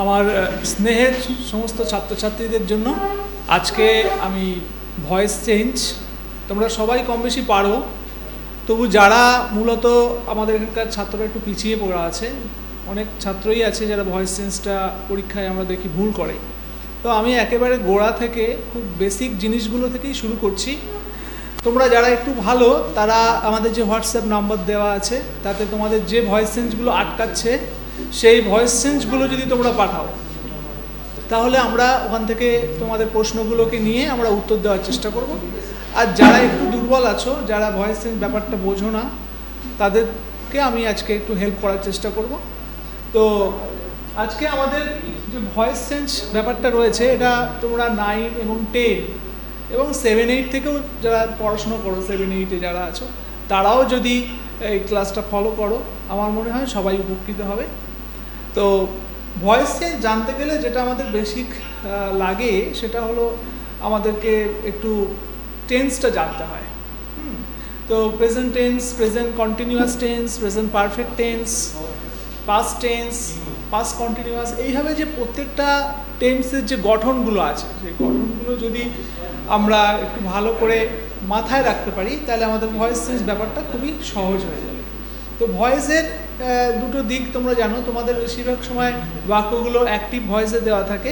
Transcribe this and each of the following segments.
আমার স্নেহের সমস্ত ছাত্রছাত্রীদের জন্য আজকে আমি ভয়েস চেঞ্জ, তোমরা সবাই কম বেশি পারো, তবু যারা মূলত আমাদের এখানকার ছাত্ররা একটু পিছিয়ে পড়া আছে, অনেক ছাত্রই আছে যারা ভয়েস চেঞ্জটা পরীক্ষায় আমরা দেখি ভুল করে। তো আমি একেবারে গোড়া থেকে খুব বেসিক জিনিসগুলো থেকেই শুরু করছি। তোমরা যারা একটু ভালো তারা আমাদের যে হোয়াটসঅ্যাপ নাম্বার দেওয়া আছে তাতে তোমাদের যে ভয়েস চেঞ্জগুলো আটকাচ্ছে সেই ভয়েস চেঞ্জগুলো যদি তোমরা পাঠাও তাহলে আমরা ওখান থেকে তোমাদের প্রশ্নগুলোকে নিয়ে আমরা উত্তর দেওয়ার চেষ্টা করব। আর যারা একটু দুর্বল আছো, যারা ভয়েস চেঞ্জ ব্যাপারটা বোঝো না, তাদেরকে আমি আজকে একটু হেল্প করার চেষ্টা করব। তো আজকে আমাদের যে ভয়েস চেঞ্জ ব্যাপারটা রয়েছে এটা তোমরা 9 এবং 10 এবং 7-8 থেকেও যারা পড়াশোনা করো, 7-8-এ যারা আছো তারাও যদি এই ক্লাসটা ফলো করো আমার মনে হয় সবাই উপকৃত হবে। তো ভয়েস চেঞ্জ জানতে গেলে যেটা আমাদের বেসিক লাগে সেটা হলো আমাদেরকে একটু টেন্সটা জানতে হয়। তো present tense, present continuous tense, present perfect tense, past tense, past continuous, এইভাবে যে প্রত্যেকটা টেন্সের যে গঠনগুলো আছে সেই গঠনগুলো যদি আমরা একটু ভালো করে মাথায় রাখতে পারি তাহলে আমাদের ভয়েস চেঞ্জ ব্যাপারটা খুবই সহজ হয়ে যাবে। তো ভয়েসের দুটো দিক তোমরা জানো, তোমাদের বেশিরভাগ সময় বাক্যগুলো অ্যাক্টিভ ভয়েসে দেওয়া থাকে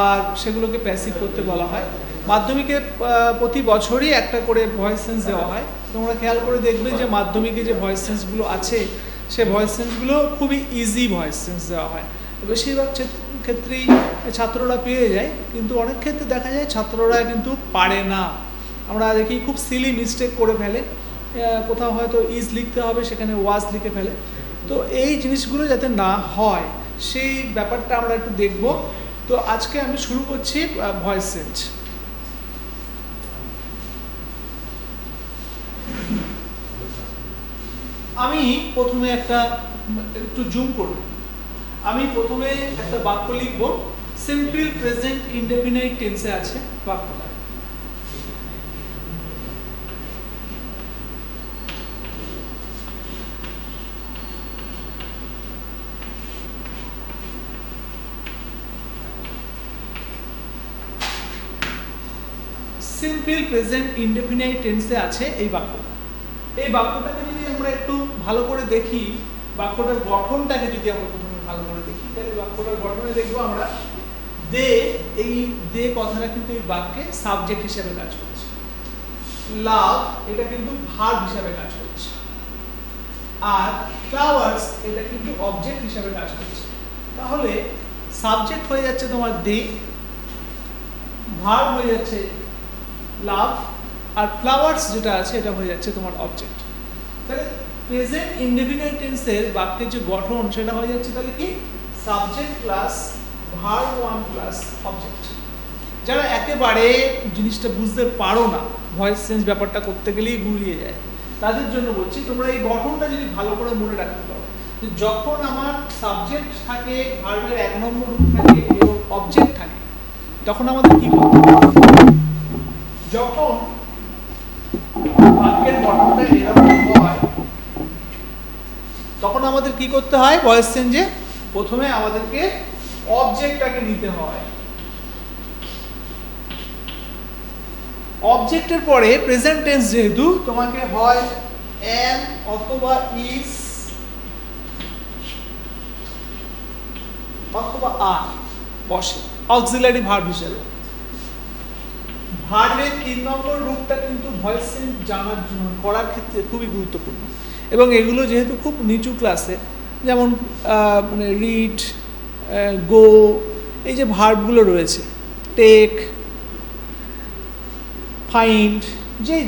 আর সেগুলোকে প্যাসিভ করতে বলা হয়। মাধ্যমিকে প্রতি বছরই একটা করে ভয়েস চেঞ্জ দেওয়া হয়। তোমরা খেয়াল করে দেখবে যে মাধ্যমিকে যে ভয়েস চেঞ্জগুলো আছে সে ভয়েস চেঞ্জগুলো খুবই ইজি ভয়েস চেঞ্জ দেওয়া হয়। বেশিরভাগ ক্ষেত্রেই ছাত্ররা পেয়ে যায়, কিন্তু অনেক ক্ষেত্রে দেখা যায় ছাত্ররা কিন্তু পারে না। আমরা দেখি খুব সিলি মিস্টেক করে ফেলে, কোথাও হয়তো ইজ লিখতে হবে সেখানে ওয়াজ লিখে ফেলে। তো এই জিনিসগুলো যাতে না হয় সেই ব্যাপারটা আমরা একটু দেখব। তো আজকে আমি শুরু করছি ভয়েস চেঞ্জ। আমি প্রথমে একটু জুম করব। আমি প্রথমে একটা বাক্য লিখব, সিম্পল প্রেজেন্ট ইনডেফিনাইট টেন্সে আছে বাক্যটা। সিম্পল প্রেজেন্ট ইনডেফিনাইট টেন্সে আছে এই বাক্যটা। এই বাক্যটাকে যদি আমরা একটু ভালো করে দেখি, বাক্যটার গঠনটাকে যদি আমরা প্রথমে ভালো করে দেখি তাহলে বাক্যটার গঠনে দেখবো আমরা দে, এই দে কথাটা কিন্তু এই বাক্যে সাবজেক্ট হিসেবে কাজ করছে। লাভ এটা কিন্তু ভার্ব হিসেবে কাজ করছে। আর ফ্লাওয়ার্স এটা কিন্তু অবজেক্ট হিসেবে কাজ করছে। তাহলে সাবজেক্ট হয়ে যাচ্ছে তোমার দে, ভার্ব হয়ে যাচ্ছে লাভ, আর ফ্লাওয়ার্স যেটা আছে এটা হয়ে যাচ্ছে তোমার অবজেক্ট। তাহলে প্রেজেন্ট ইনডেফিনাইট টেন্সের বাক্যের যে গঠন সেটা হয়ে যাচ্ছে তাহলে কি subject plus verb 1 plus object. যারা একেবারে জিনিসটা বুঝতে পারো না, ভয়েস চেঞ্জ ব্যাপারটা করতে গেলেই গুলিয়ে যায়, তাদের জন্য বলছি তোমরা এই গঠনটা যদি ভালো করে মনে রাখতে পারো যে যখন আমার সাবজেক্ট থাকে, ভার্বের 1 নম্বর রূপ থাকে এবং অবজেক্ট থাকে তখন আমাদের কি করতে হবে। যখন বাক্যের গঠনটা এরকম হয় তখন আমাদের কি করতে হয়, ভয়েস চেঞ্জে প্রথমে আমাদেরকে অবজেক্টটাকে নিতে হয়। অবজেক্টের পরে প্রেজেন্ট টেন্স যেহেতু তোমাকে হয় am অথবা is অথবা are বসে অক্সিলারি ভার্ব হিসেবে। ভার্বের 3 নম্বর রূপটা কিন্তু ভয়েস চেঞ্জ জানার জন্য করার ক্ষেত্রে খুবই গুরুত্বপূর্ণ এবং এগুলো যেহেতু খুব নিচু ক্লাসে, যেমন মানে রিড, গো, এই যে ভার্বগুলো রয়েছে, টেক, ফাইন্ড,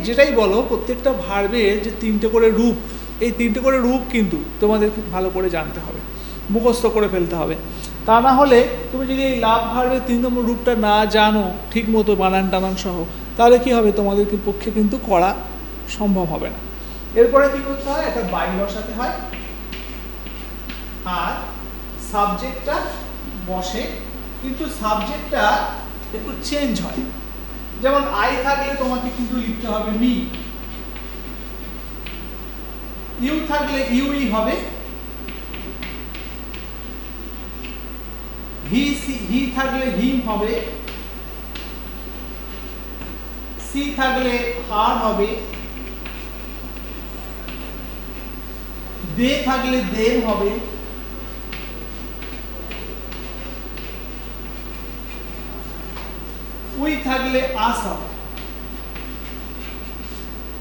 যেটাই বলো প্রত্যেকটা ভার্বের যে 3টে করে রূপ, এই 3টে করে রূপ কিন্তু তোমাদের খুব ভালো করে জানতে হবে, মুখস্থ করে ফেলতে হবে। তা না হলে তুমি যদি এই লাভ ভার্বের 3 নম্বর রূপটা না জানো ঠিক মতো বানান টানান সহ, তাহলে কি হবে, তোমাদের পক্ষে কিন্তু করা সম্ভব হবে না। এরপরে কি করতে হয়, একটা বাই বসাতে হয় আর সাবজেক্টটা বসে, কিন্তু সাবজেক্টটা একটু চেঞ্জ হয়। যেমন আই থাকলে তোমাকে কিন্তু লিখতে হবে মি, ইউ থাকলে ইউই হবে, হি থাকলে হিম হবে, সি থাকলে হার হবে, দে থাকলে দেম হবে, উই থাকলে আস হবে।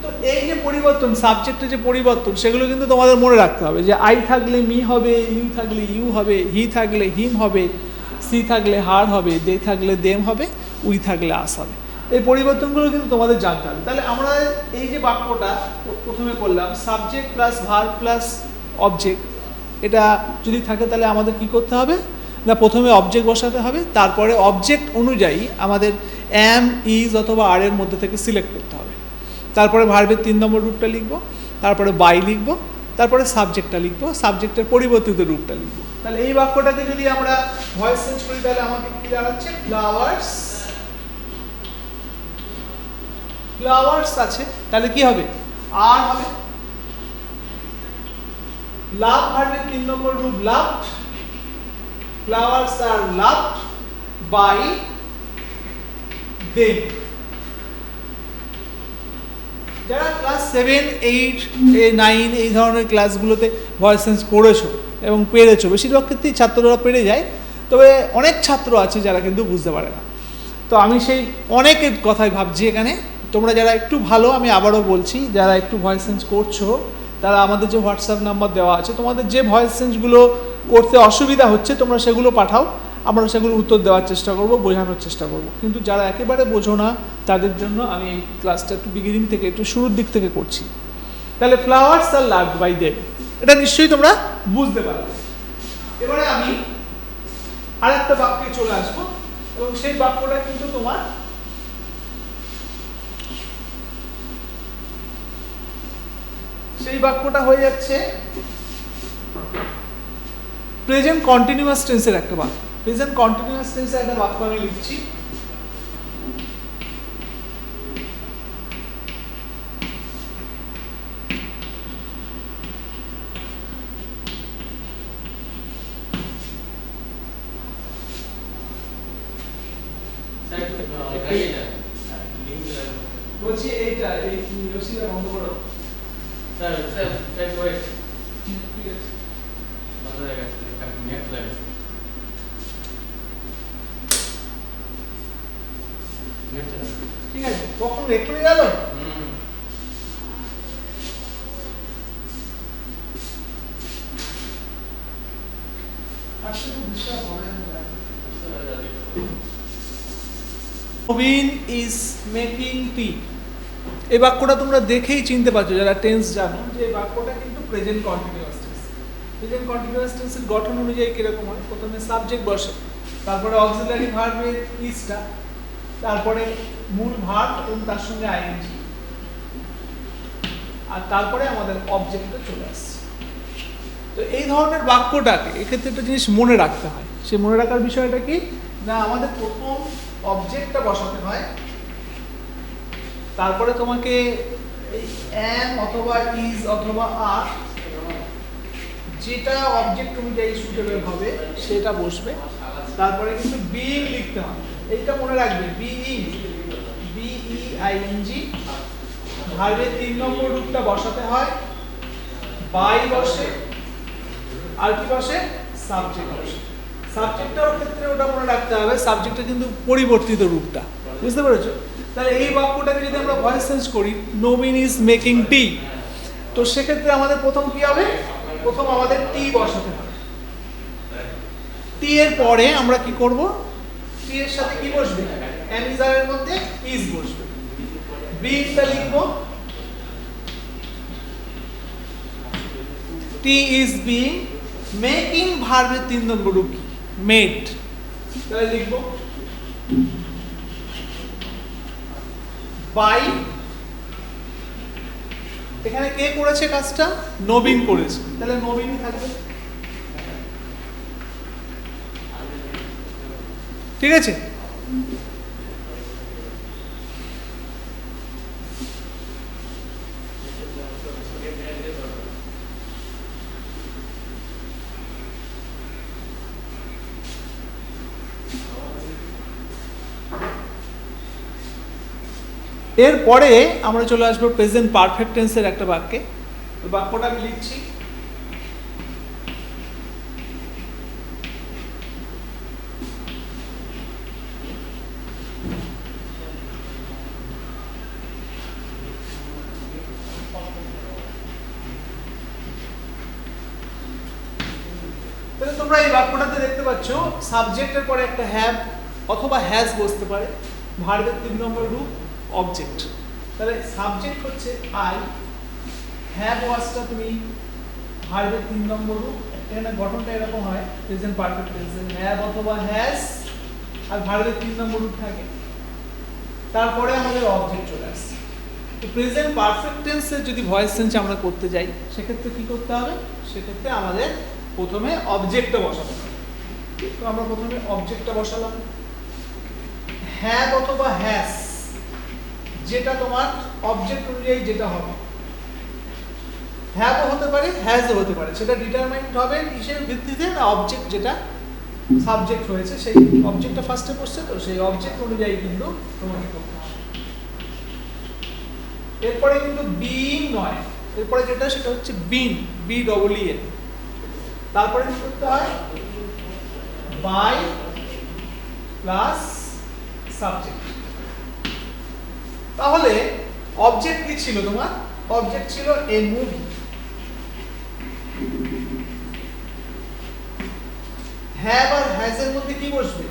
তো এই যে পরিবর্তন, সাবজেক্টের যে পরিবর্তন, সেগুলো কিন্তু তোমাদের মনে রাখতে হবে যে আই থাকলে মি হবে, ইউ থাকলে ইউ হবে, হি থাকলে হিম হবে, সি থাকলে হার হবে, দে থাকলে দেম হবে, উই থাকলে আস হবে। এই পরিবর্তনগুলো কিন্তু তোমাদের জানতে হবে। তাহলে আমরা এই যে বাক্যটা প্রথমে করলাম, subject plus verb plus object, এটা যদি থাকে তাহলে আমাদের কি করতে হবে না, প্রথমে অবজেক্ট বসাতে হবে, তারপরে অবজেক্ট অনুযায়ী আমাদের অ্যাম, ইজ অথবা আর এর মধ্যে থেকে সিলেক্ট করতে হবে। তারপরে ভার্বের 3 নম্বর রূপটা লিখবো, তারপরে বাই লিখবো, তারপরে সাবজেক্টটা লিখবো, সাবজেক্টের পরিবর্তিত রূপটা লিখবো। তাহলে এই বাক্যটাকে যদি আমরা ভয়েস চেঞ্জ করি তাহলে আমাকে কি দাঁড়াচ্ছে, ফ্লাওয়ার্স, ফ্লাওয়ার্স আছে, তাহলে কি হবে, আর হবে। লাভ ভার্বের 3 নম্বর রূপ লাভড, ফ্লাওয়ার্স আর লাভড বাই দেম। যারা ক্লাস 7, 8, 9 এই ধরনের ক্লাসগুলোতে ভয়েস চেঞ্জ করেছো এবং পেরেছো, বেশিরভাগ ক্ষেত্রেই ছাত্ররা পেরে যায়, তবে অনেক ছাত্র আছে যারা কিন্তু বুঝতে পারে না। তো আমি সেই অনেকের কথাই ভাবছি এখানে। তোমরা যারা একটু ভালো, আমি আবারও বলছি, যারা একটু ভয়েস চেঞ্জ করছো তারা আমাদের যে হোয়াটসঅ্যাপ নাম্বার দেওয়া আছে, তোমাদের যে ভয়েস চেঞ্জগুলো করতে অসুবিধা হচ্ছে তোমরা সেগুলো পাঠাও, আমরা সেগুলো উত্তর দেওয়ার চেষ্টা করব, বোঝানোর চেষ্টা করব। কিন্তু যারা একেবারে বোঝো না তাদের জন্য আমি এই ক্লাসটা একটু বিগিনিং থেকে, একটু শুরুর দিক থেকে করছি। তাহলে ফ্লাওয়ার্স আর লাভড বাই দেম, এটা নিশ্চয়ই তোমরা বুঝতে পারবে। এবারে আমি আরেকটা বাক্যে চলে আসবো এবং সেই বাক্যটা কিন্তু তোমার সেই বাক্যটা হয়ে যাচ্ছে প্রেজেন্ট কন্টিনিউয়াস টেন্সের একটা বাক্য। প্রেজেন্ট কন্টিনিউয়াস টেন্সের একটা বাক্য আমি লিখছি। বলছি এইটা, এই রসিদা বন্ধ করো স্যার, স্যার স্যার ওয়েট, ঠিক আছে বন্ধ হয়ে গেছে, নেট লাগে, নেট লাগে, ঠিক আছে কখন রেকর্ড হয়ে গেল। আজকে তো বিশ্বাস হবে না। নবীন ইজ মেকিং টি, এই বাক্যটা তোমরা দেখেই চিনতে পারছো যারা টেন্স জানো, যে এই বাক্যটা কিন্তু present continuous tense. Present continuous টেন্সের গঠন অনুযায়ী কিরকম হয়, প্রথমে সাবজেক্ট বসে, তারপরে অক্সিলারি ভার্বের ইজটা, তারপরে মূল ভার্ব এবং তার সঙ্গে আইএনজি, আর তারপরে আমাদের অবজেক্টটা চলে আসছে। তো এই ধরনের বাক্যটাকে এক্ষেত্রে একটা জিনিস মনে রাখতে হয়। সেই মনে রাখার বিষয়টা কি না, আমাদের প্রথম অবজেক্টটা বসাতে হয়, তারপরে তোমাকে এই অ্যাম অথবা ইজ অথবা আর, যেটা অবজেক্ট অনুযায়ী সুটেবল হবে সেটা বসবে, তারপরে কিন্তু বিইং লিখতে হবে। এইটা মনে রাখবে, বিইং, বিইআইএনজি, ভার্বের 3 নম্বর রূপটা বসাতে হয়, বাই বসে, আর কি বসে, সাবজেক্ট বসে। সাবজেক্টটার ক্ষেত্রে ওটা মনে রাখতে হবে, সাবজেক্টটা কিন্তু পরিবর্তিত রূপটা, বুঝতে পেরেছো। তাহলে এই বাক্যটাকে যদি আমরা ভয়েস চেঞ্জ করি, নবীন ইজ মেকিং টি, তো সেক্ষেত্রে আমাদের প্রথম কি হবে, প্রথম আমাদের টি বসাতে হবে। টি এর পরে আমরা কি করব, টি এর সাথে কি বসবে, এম ইজ আর এর মধ্যে ইজ বসবে, বিটা লিখবো, টি ইজ বিং, মেকিং ভার্বের 3 নম্বর রূপ কি, মেড, তাহলে লিখবো বাই, এখানে কে করেছে কাজটা, নবীন করেছে, তাহলে নবীনই থাকবে, ঠিক আছে। এরপরে আমরা চলে আসবো প্রেজেন্ট পারফেক্ট টেন্সের একটা বাক্যে। বাক্যটা আমি লিখছি। তোমরা এই বাক্যটাতে দেখতে পাচ্ছ সাবজেক্টের পরে একটা হ্যাভ অথবা হ্যাজ বসতে পারে, ভার্বের 3 নম্বর রূপ অবজেক্ট। তাহলে সাবজেক্ট হচ্ছে আই, হ্যাভ ওয়াজটা তুমি ভার্বের 3 নম্বর রূপ। এখানে গঠনটা এরকম হয় প্রেজেন্ট পারফেক্ট টেন্সে হ্যাভ অথবা হ্যাজ আর ভার্বের 3 নম্বর রূপ থাকে, তারপরে আমাদের অবজেক্ট চলে আসছে। তো প্রেজেন্ট পারফেক্ট টেন্সে যদি ভয়েস চেঞ্জ আমরা করতে যাই সেক্ষেত্রে কি করতে হবে? সেক্ষেত্রে আমাদের প্রথমে অবজেক্টটা বসাতে হবে। তো আমরা প্রথমে অবজেক্টটা বসালাম। হ্যাভ অথবা হ্যাজ যেটা তোমার অবজেক্ট অনুযায়ী যেটা হবে, হ্যাভও হতে পারে হ্যাজও হতে পারে, সেটা ডিটারমাইন্ড হবে কিসের ভিত্তিতে? না অবজেক্ট যেটা সাবজেক্ট হয়েছে সেই অবজেক্টটা ফার্স্টে বসছে, তো সেই অবজেক্ট অনুযায়ী কিন্তু তোমাকে করতে হবে। এরপরে কিন্তু বিইং নয়, এরপরে যেটা সেটা হচ্ছে been, B double E N. তারপরে কি করতে হয়? By plus subject. তাহলে অবজেক্ট কি ছিল তোমার? অবজেক্ট ছিল এ মুভি। হ্যাভ আর হ্যাজ এর মধ্যে কি বসবে?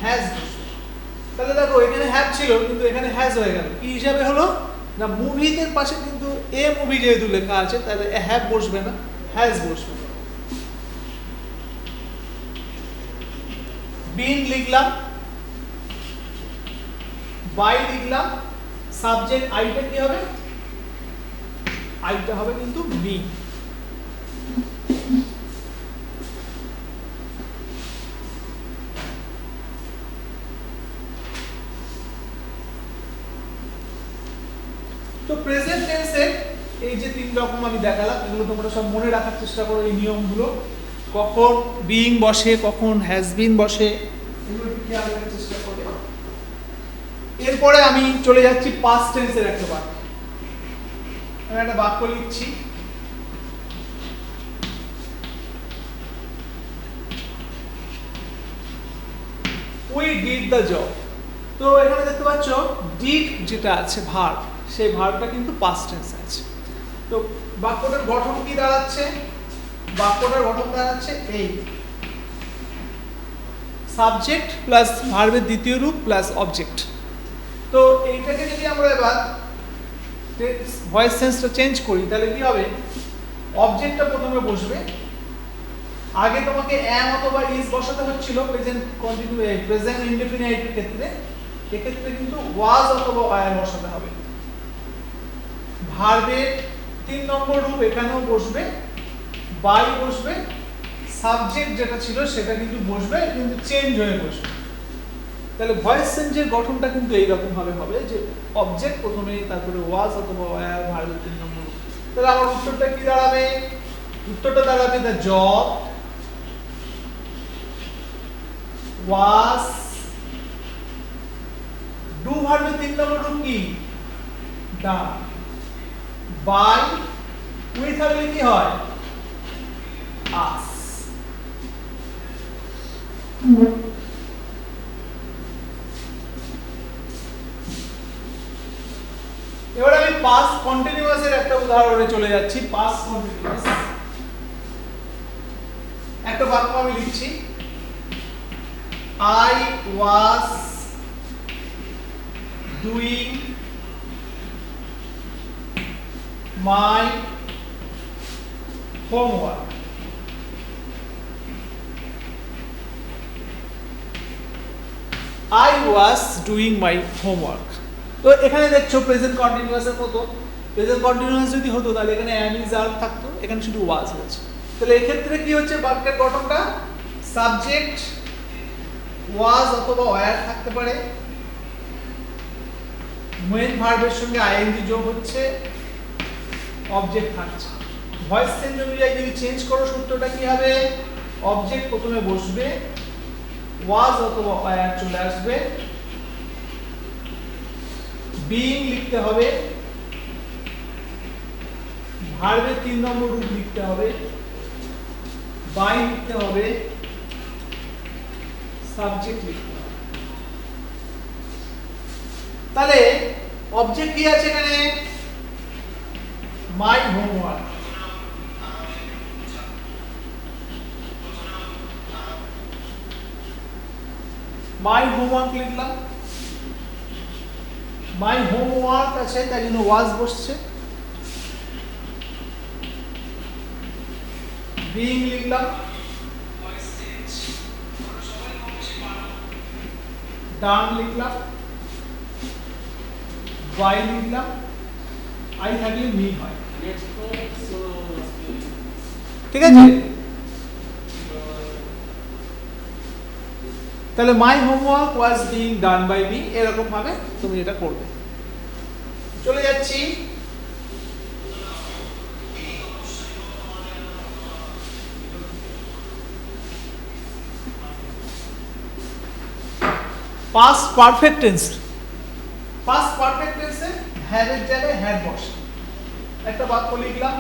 হ্যাজ বসবে। তাহলে দেখো এখানে হ্যাভ ছিল কিন্তু এখানে হ্যাজ হয়ে গেল। কি হিসাবে হলো? না মুভিদের পাশে কিন্তু এ মুভি যেহেতু লেখা আছে তাহলে হ্যাভ বসবে না, হ্যাজ বসবে। বিন লিখলাম, বাই লিখলাম, সাবজেক্ট আইটা কি হবে? আইটা হবে কিন্তু বি। তো প্রেজেন্ট টেন্সে এই যে 3 রকম আমি দেখালাম, এগুলো তোমরা সব মনে রাখার চেষ্টা করো এই নিয়মগুলো। কখন বিইং বসে, কখন হ্যাজ বিন বসে, এগুলো একটু খেয়াল রাখার চেষ্টা করো। এরপরে আমি চলে যাচ্ছি পাস্ট টেন্সের একটা বাক্য। আমি একটা বাক্য লিখছি। We did the job. তো এখানে দেখতে পাচ্ছ ডিড যেটা আছে ভার্ব, সেই ভার্বটা কিন্তু পাস্ট টেন্সে আছে। তো বাক্যটার গঠন কি দাঁড়াচ্ছে? বাক্যটার গঠন দাঁড়াচ্ছে এই সাবজেক্ট প্লাস ভার্বের দ্বিতীয় রূপ প্লাস অবজেক্ট। তো এইটাকে যদি আমরা এবার ভয়েস সেন্সটা চেঞ্জ করি তাহলে কি হবে? অবজেক্টটা প্রথমে বসবে। আগে তোমাকে am অথবা is বসাতে হচ্ছিল প্রেজেন্ট কন্টিনিউ প্রেজেন্ট ইনডেফিনিট এর ক্ষেত্রে, এক্ষেত্রে কিন্তু was অথবা were বসাতে হবে। ভার্বের 3 নম্বর রূপ এখানেও বসবে, by বসবে, সাবজেক্ট যেটা ছিল সেটা কিন্তু বসবে, কিন্তু চেঞ্জ হয়ে বসবে। তাহলে ভয়েস চেঞ্জের গঠনটা কিন্তু এই রকম ভাবে হবে যে অবজেক্ট প্রথমে, তারপরে was অথবা were, ভার্বের 3 নম্বর রূপ। তাহলে আমার উত্তরটা কি দাঁড়াবে? উত্তরটা দাঁড়াবে the job was, do ভার্বের 3 নম্বর রূপ কি? done, by উই থাকলে কি হয়? us। এবার আমি পাস্ট কন্টিনিউয়াস এর একটা উদাহরণে চলে যাচ্ছি। পাস্ট কন্টিনিউয়াস একটা বাক্য আমি লিখছি। I was doing my homework। I was doing my homework। তো এখানে দেখছো প্রেজেন্ট কন্টিনিউয়াস এর মতো, প্রেজেন্ট কন্টিনিউয়াস যদি হতো তাহলে এখানে am is are থাকতো, এখানে শুধু was হয়েছে। তাহলে এই ক্ষেত্রে কি হচ্ছে বাক্যের গঠনটা? সাবজেক্ট was অথবা were থাকতে পারে, মেইন ভার্বের সঙ্গে ing যোগ হচ্ছে, অবজেক্ট থাকছে। ভয়েস চেঞ্জ অনুযায়ী যদি চেঞ্জ করো সূত্রটা কি হবে? অবজেক্ট প্রথমে বসবে, was অথবা were চলে আসবে, বিইং লিখতে হবে, ভার্বের 3 নম্বর রূপ লিখতে হবে, বাই লিখতে হবে, সাবজেক্ট লিখতে হবে। তাহলে অবজেক্ট কি আছে এখানে? My homework. মাই হোমওয়ার্ক লিখলাম, মাই হোমওয়ার্ক আছে তাই জন্য ওয়াজ বসছে। বিইং লিখলাম, ডান লিখলাম, বাই লিখলাম, আই থাকলে মি হয়। ঠিক আছে? তাহলে my homework was being done by me, এরকম ভাবে তুমি এটা করবে। চলে যাচ্ছি past perfect tense. Past perfect টেন্সে হ্যাভ এর জায়গায় হ্যাড বসে। একটা বাক্য লিখলাম,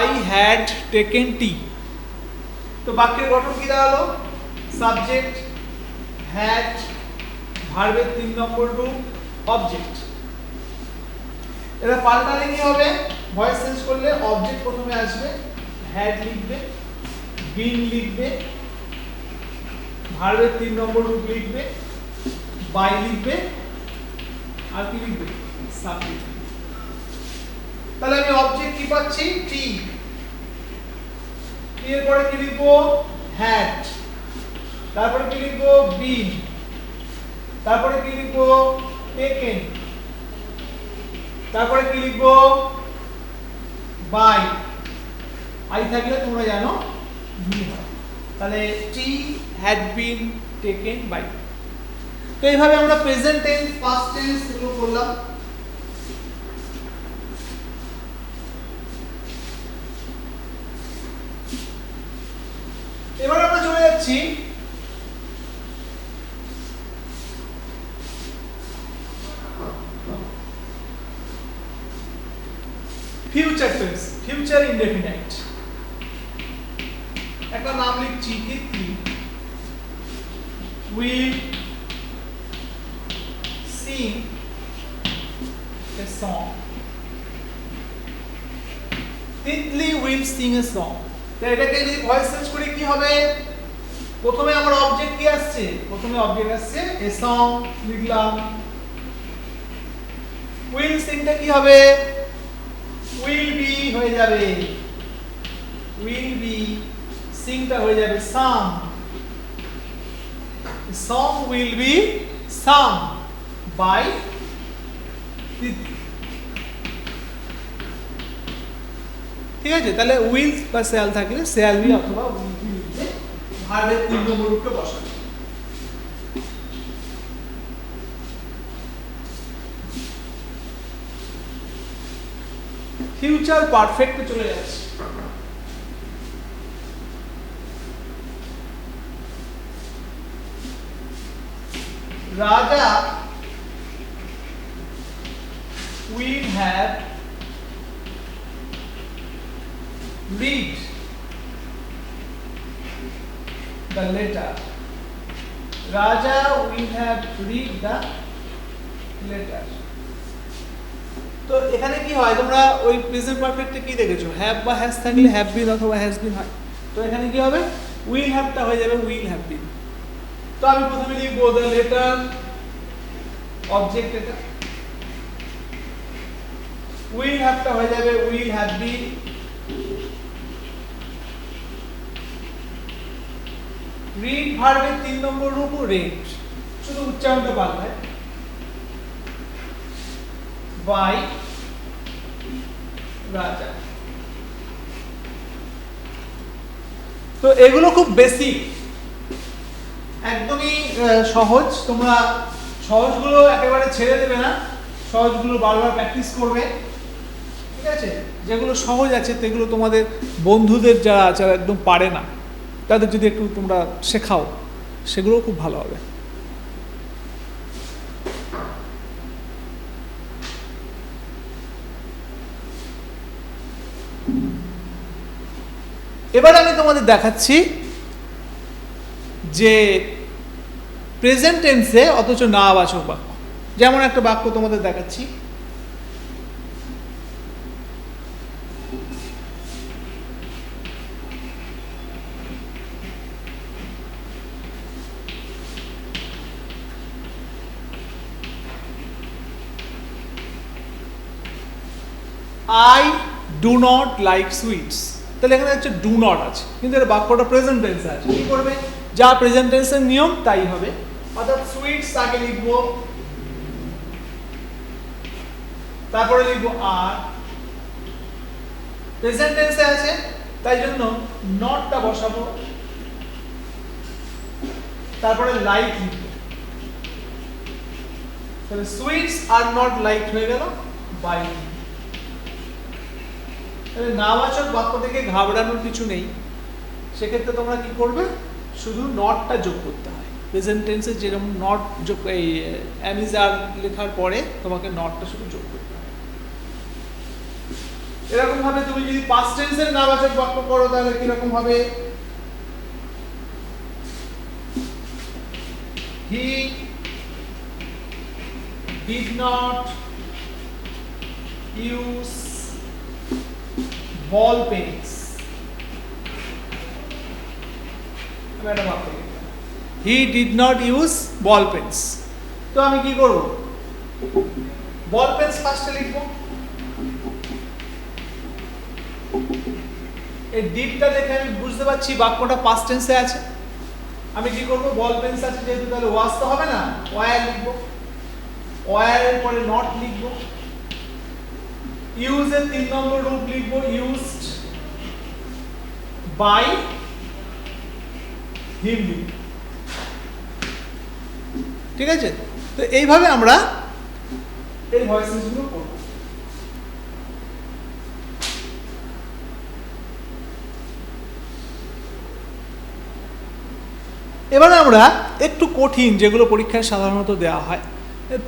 I had taken tea। তো বাক্যের গঠন কি দাঁড়ালো? সাবজেক্ট, হ্যাড, ভার্বের 3 নম্বর রূপ, অবজেক্ট। এটা পাল্টালে কি হবে? ভয়েস চেঞ্জ করলে অবজেক্ট প্রথমে আসবে, হ্যাড লিখবে, বিন লিখবে, ভার্বের 3 নম্বর রূপ লিখবে, বাই লিখবে, আর কি লিখবে? সাবজেক্ট। তাহলে আমি অবজেক্ট কি পাচ্ছি? টি। টি এর পরে কি লিখবো? হ্যাড। তারপরে কি লিখবো? বিন। তারপরে কি লিখবো? টেকেন। তারপরে কি লিখবো? বাই। আই থাকলে তোমরা জানো বি হয়। তাহলে টি হ্যাড বিন টেকেন বাই। তো এইভাবে আমরা প্রেজেন্ট টেন্স, পাস্ট টেন্স এগুলো করলাম। এবার আমরা চলে যাচ্ছি ফিউচার টেন্স, ফিউচার ইনডেফিনাইট। একটা নাম লিখছি, Titli will sing a song. Titli will sing a song. তো এটাকে যদি ভয়েস চেঞ্জ করি কি হবে? প্রথমে আমার অবজেক্ট কি আসছে? প্রথমে অবজেক্ট আসছে এ সং লিখলাম। উইল সিংটা কি হবে? উইল বি হয়ে যাবে, উইল বি, সিংটা হয়ে যাবে sung. Song will be sung by Titli. ঠিক আছে? তাহলে উইল বা শ্যাল থাকলে শ্যাল বি অথবা উইল বি লিখলে ভার্বের 3 নম্বর রূপে বসাবে। ফিউচার পারফেক্টে চলে যাচ্ছে। রাজা will have read the letter। Raja will have read the letter। তো এখানে কি হয়? তোমরা ওই প্রেজেন্ট পারফেক্টে কি দেখেছো? হ্যাভ বা হ্যাজ থাকলে হ্যাভ বিন অথবা হ্যাজ বিন হয়। তো এখানে কি হবে? উইল হ্যাভটা হয়ে যাবে উইল হ্যাভ বিন। তো আমি প্রথমে লিখবো দ্য লেটার, অবজেক্ট এটা, উইল হ্যাভটা হয়ে যাবে উইল হ্যাভ বিন, রিড ভার্বের 3 নম্বর রূপ রেড, শুধু উচ্চারণটা পাল্টায়, বাই রাজা। তো এগুলো খুব বেসিক, একদমই সহজ। তোমরা সহজগুলো একেবারে ছেড়ে দেবে না, সহজগুলো বারবার প্র্যাকটিস করবে। ঠিক আছে? যেগুলো সহজ আছে সেগুলো তোমাদের বন্ধুদের যারা আছে একদম পারে না তাদের যদি একটু তোমরা শেখাও সেগুলোও খুব ভালো হবে। এবার আমি তোমাদের দেখাচ্ছি যে প্রেজেন্ট টেন্সে অথচ নাবাচক বাক্য। যেমন একটা বাক্য তোমাদের দেখাচ্ছি, I do not like sweets। তাহলে এখানে হচ্ছে ডু নট আছে, কিন্তু এর বাক্যটা প্রেজেন্ট টেন্সে আছে। কি করবে, যা প্রেজেন্ট টেন্সের নিয়ম তাই হবে। অর্থাৎ সুইটস আগে লিখবো, তারপরে লিখবো আর, প্রেজেন্ট টেন্সে আছে তাই জন্য নটটা বসাবো, তারপরে লাইক লিখবো। তাহলে সুইটস আর নট লাইক হয়ে গেল বাই। নাবাচক বাক্য থেকে ঘাবড়ানোর কিছু নেই, সেক্ষেত্রে তোমরা কি করবে, শুধু নটটা যোগ করতে হয়। প্রেজেন্ট টেন্সে যেরকম নট যোগ, এই অ্যামিজার লেখার পরে তোমাকে নটটা শুধু যোগ করতে হয়। এরকম ভাবে তুমি যদি পাস্ট টেন্সের নাবাচক বাক্য করো তাহলে কিরকম হবে, he did not use ball pens. He did not use ball pens. তো আমি কি করব, বল পেন্স ফার্স্টে লিখবো, এই ডিডটা দেখে আমি বুঝতে পারছি বাক্যটা পাস্ট টেন্সে আছে। আমি কি করব, বল পেন্স আছে যেহেতু তাহলে ওয়াজ তো হবে না, ওয়ার লিখবো, ওয়ারের পরে নট লিখবো, ইউজ এর 3 নম্বর রূপ লিখবো ইউজড বাই হিম লিখব। ঠিক আছে, তো এইভাবে আমরা এই ভয়েসেসগুলো করব। এবারে আমরা একটু কঠিন, যেগুলো পরীক্ষায় সাধারণত দেওয়া হয়,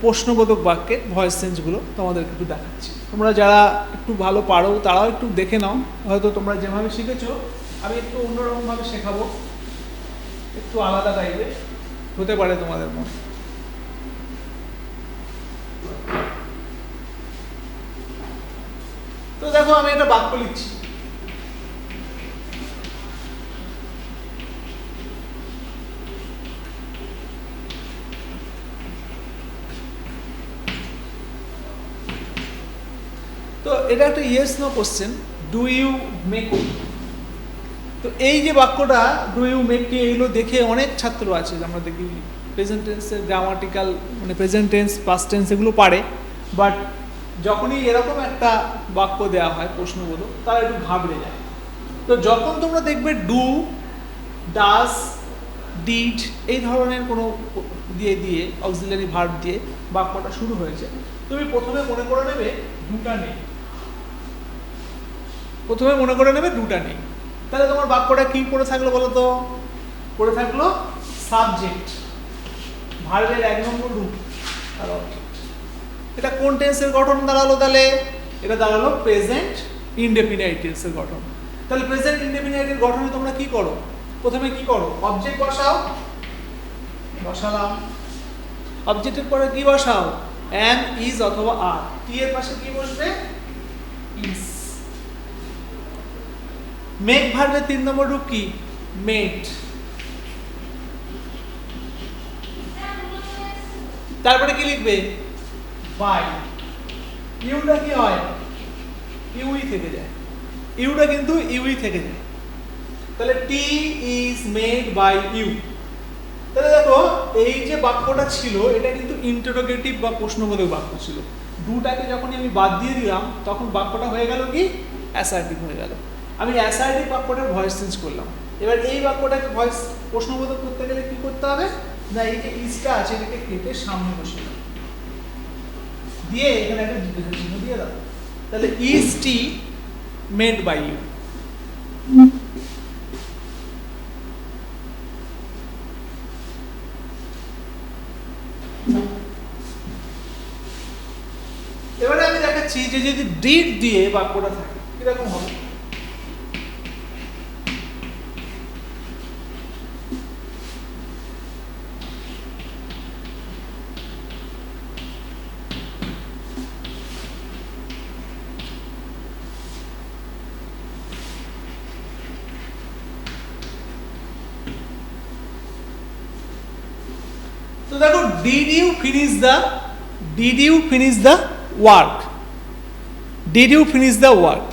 প্রশ্নবোধক বাক্যের ভয়েস চেঞ্জগুলো তোমাদেরকে একটু দেখাচ্ছি। তোমরা যারা একটু ভালো পারো তারাও একটু দেখে নাও, হয়তো তোমরা যেভাবে শিখেছো আমি একটু অন্যরকমভাবে শেখাবো, একটু আলাদা টাইপের হতে পারে তোমাদের মনে। তো দেখো আমি একটা বাক্য লিখছি, তো এটা একটা yes no question, do you make tea. তো এই যে বাক্যটা ডু ইউ মেক টি, এগুলো দেখে অনেক ছাত্র আছে আমরা দেখি প্রেজেন্ট টেন্সের গ্রামাটিক্যাল মানে প্রেজেন্ট টেন্স পাস্ট টেন্স এগুলো পারে, বাট যখনই এরকম একটা বাক্য দেওয়া হয় প্রশ্নবোধক তারা একটু ঘাবড়ে যায়। তো যখন তোমরা দেখবে ডু, ডাস, ডিড এই ধরনের কোনো দিয়ে অক্সিলারি ভার্ব দিয়ে বাক্যটা শুরু হয়েছে, তুমি প্রথমে মনে করে নেবে দুটা নেই, প্রথমে মনে করে নেবে দুটা নেই। তাহলে তোমার বাক্যটা কি পড়ে থাকলো বলো তো, পড়ে থাকলো সাবজেক্ট, ভার্বের 1 নম্বর রূপ আর অবজেক্ট। এটা কোন টেন্সের গঠন দাঁড়ালো, তাহলে এটা দাঁড়ালো প্রেজেন্ট ইনডেফিনাইট টেন্সের গঠন। তাহলে প্রেজেন্ট ইনডেফিনাইটের গঠনে তোমরা কি করো, প্রথমে কি করো, অবজেক্ট বসাও, বসালাম, অবজেক্টের পরে কি বসাও, অ্যাম, ইজ অথবা আর, টি এর পাশে কি বসবে, ইজ। মেক ভার্বের 3 নম্বর রূপ কি, মেড। তারপরে কি লিখবে, বাই। ইউটা কি হয়, ইউই থেকে যায়, ইউটা কিন্তু ইউই থেকে যায়। তাহলে টি ইজ মেড বাই ইউ। তাহলে দেখো এই যে বাক্যটা ছিল এটা কিন্তু ইন্টারোগেটিভ বা প্রশ্নবোধক বাক্য ছিল, দুটাকে যখন আমি বাদ দিয়ে দিলাম তখন বাক্যটা হয়ে গেল কি, অ্যাসার্টিভ হয়ে গেল। আমি অ্যাসার্টিভ বাক্যটার ভয়েস চেঞ্জ করলাম। এবার এই বাক্যটাকে ভয়েস প্রশ্নবোধক করতে গেলে কি করতে হবে না, এই যে ইজটা আছে এটাকে কেটে সামনে বসে দাও, দিয়ে এখানে একটা জিজ্ঞাসা চিহ্ন দিয়ে দাও। তাহলে is tea made by you. দেখাচ্ছি যে যদি ডিড দিয়ে বাক্যটা থাকে কিরকম হবে। তো দেখো did you finish the work, did you finish the work.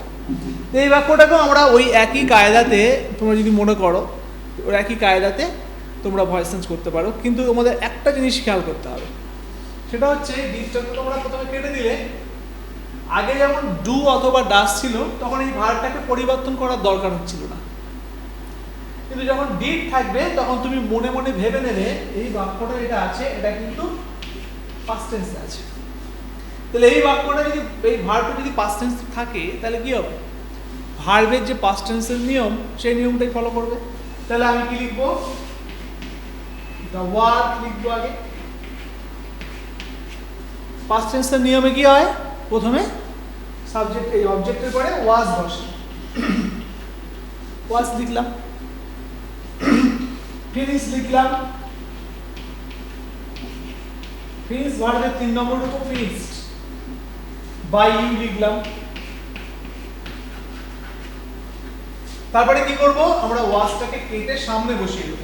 এই বাক্যটাকেও আমরা ওই একই কায়দাতে, তোমরা যদি মনে করো ওই একই কায়দাতে তোমরা ভয়েস চেঞ্জ করতে পারো, কিন্তু তোমাদের একটা জিনিস খেয়াল করতে হবে, সেটা হচ্ছে ডিডটাকে তোমরা প্রথমে কেটে দিলে, আগে যেমন ডু অথবা ডাস ছিল তখন এই ভার্বটাকে পরিবর্তন করার দরকার হচ্ছিল না, কিন্তু যখন ডিড থাকবে তখন তুমি মনে মনে ভেবে নেবে এই বাক্যটা এটা আছে এটা কিন্তু পাস্ট টেন্সে আছে। তাহলে এই বাক্যটা যদি, এই ভার্বটা যদি পাস্ট টেন্স থাকে তাহলে কি হবে, ভার্বের যে পাস্ট টেন্সের নিয়ম সেই নিয়মটাই ফলো করবে। তাহলে আমি কি লিখবো, দ্য ওয়ার্ক লিখবো আগে। পাস্ট টেন্সের নিয়মে কি হয়, প্রথমে সাবজেক্ট এই অবজেক্টের পরে ওয়াজ বসে, ওয়াজ লিখলাম, ফিনিশ লিখলাম, ফিনিশ ভার্বের 3 নম্বর রূপ ফিনিশড, বাই ইউ লিখলাম। তারপরে কি করব, আমরা ওয়াজটাকে কেটে সামনে বসিয়ে দেব।